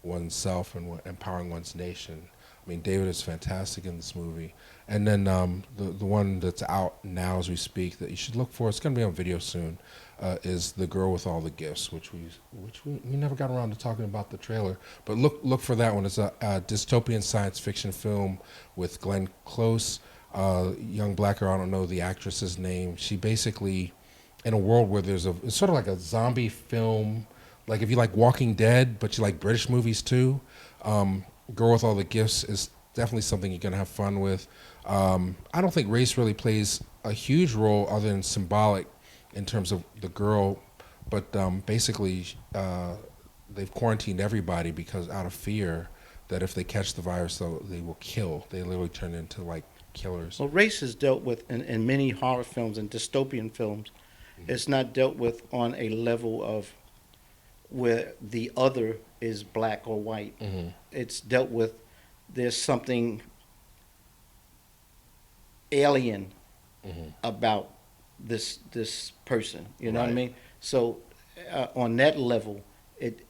oneself and empowering one's nation. I mean, David is fantastic in this movie. And then the one that's out now as we speak that you should look for, it's going to be on video soon, is The Girl with All the Gifts, which we never got around to talking about the trailer. But look for that one. It's a dystopian science fiction film with Glenn Close, young black girl, I don't know the actress's name. She basically, in a world where it's sort of like a zombie film, like if you like Walking Dead, but you like British movies too, Girl with All the Gifts is definitely something you're going to have fun with. I don't think race really plays a huge role other than symbolic in terms of the girl, but basically they've quarantined everybody because out of fear that if they catch the virus, they will kill. They literally turn into like killers.
Well, race is dealt with in many horror films and dystopian films. Mm-hmm. It's not dealt with on a level of where the other is black or white. Mm-hmm. It's dealt with, there's something alien about this person. You know what I mean? So on that level, it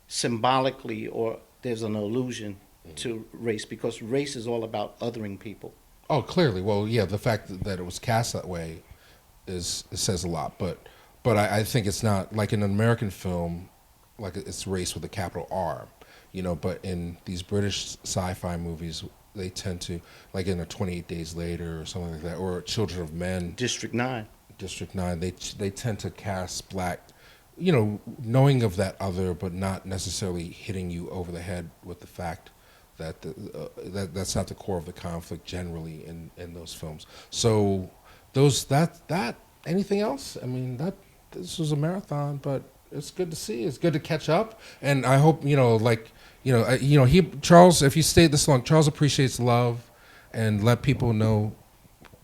symbolically, or there's an allusion to race, because race is all about othering people.
Oh, clearly. Well, yeah, the fact that it was cast that way it says a lot. But I think it's not like in an American film, like it's race with a capital R, But in these British sci-fi movies, they tend to, like in a 28 Days Later or something like that, or Children of Men.
District 9.
They tend to cast black, knowing of that other, but not necessarily hitting you over the head with the fact that that's not the core of the conflict generally in those films. So anything else? I mean, this was a marathon, but it's good to see. It's good to catch up, and I hope Charles. If you stayed this long, Charles appreciates love, and let people know,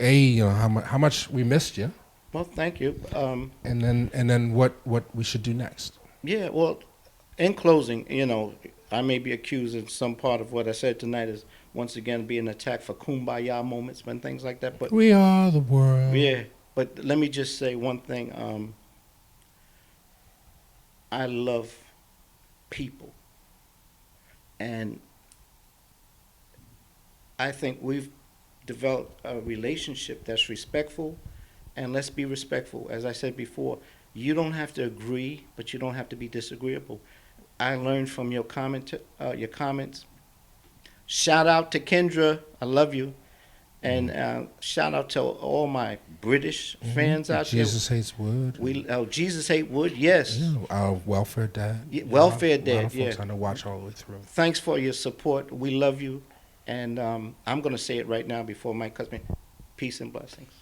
how much we missed you.
Well, thank you.
And then what we should do next.
Yeah. Well, in closing, I may be accused in some part of what I said tonight is once again being attacked for kumbaya moments and things like that. But
we are the world.
Yeah. But let me just say one thing. I love people. And I think we've developed a relationship that's respectful, and let's be respectful. As I said before, you don't have to agree, but you don't have to be disagreeable. I learned from your comments. Shout out to Kendra. I love you. And shout out to all my British fans out
Jesus Hates Wood.
Jesus Hate Wood, yes.
Yeah, our Welfare Dad.
Yeah, Welfare Dad,
a lot of folks I know watch all the way through.
Thanks for your support. We love you. And I'm going to say it right now before Mike cuts me. Peace and blessings.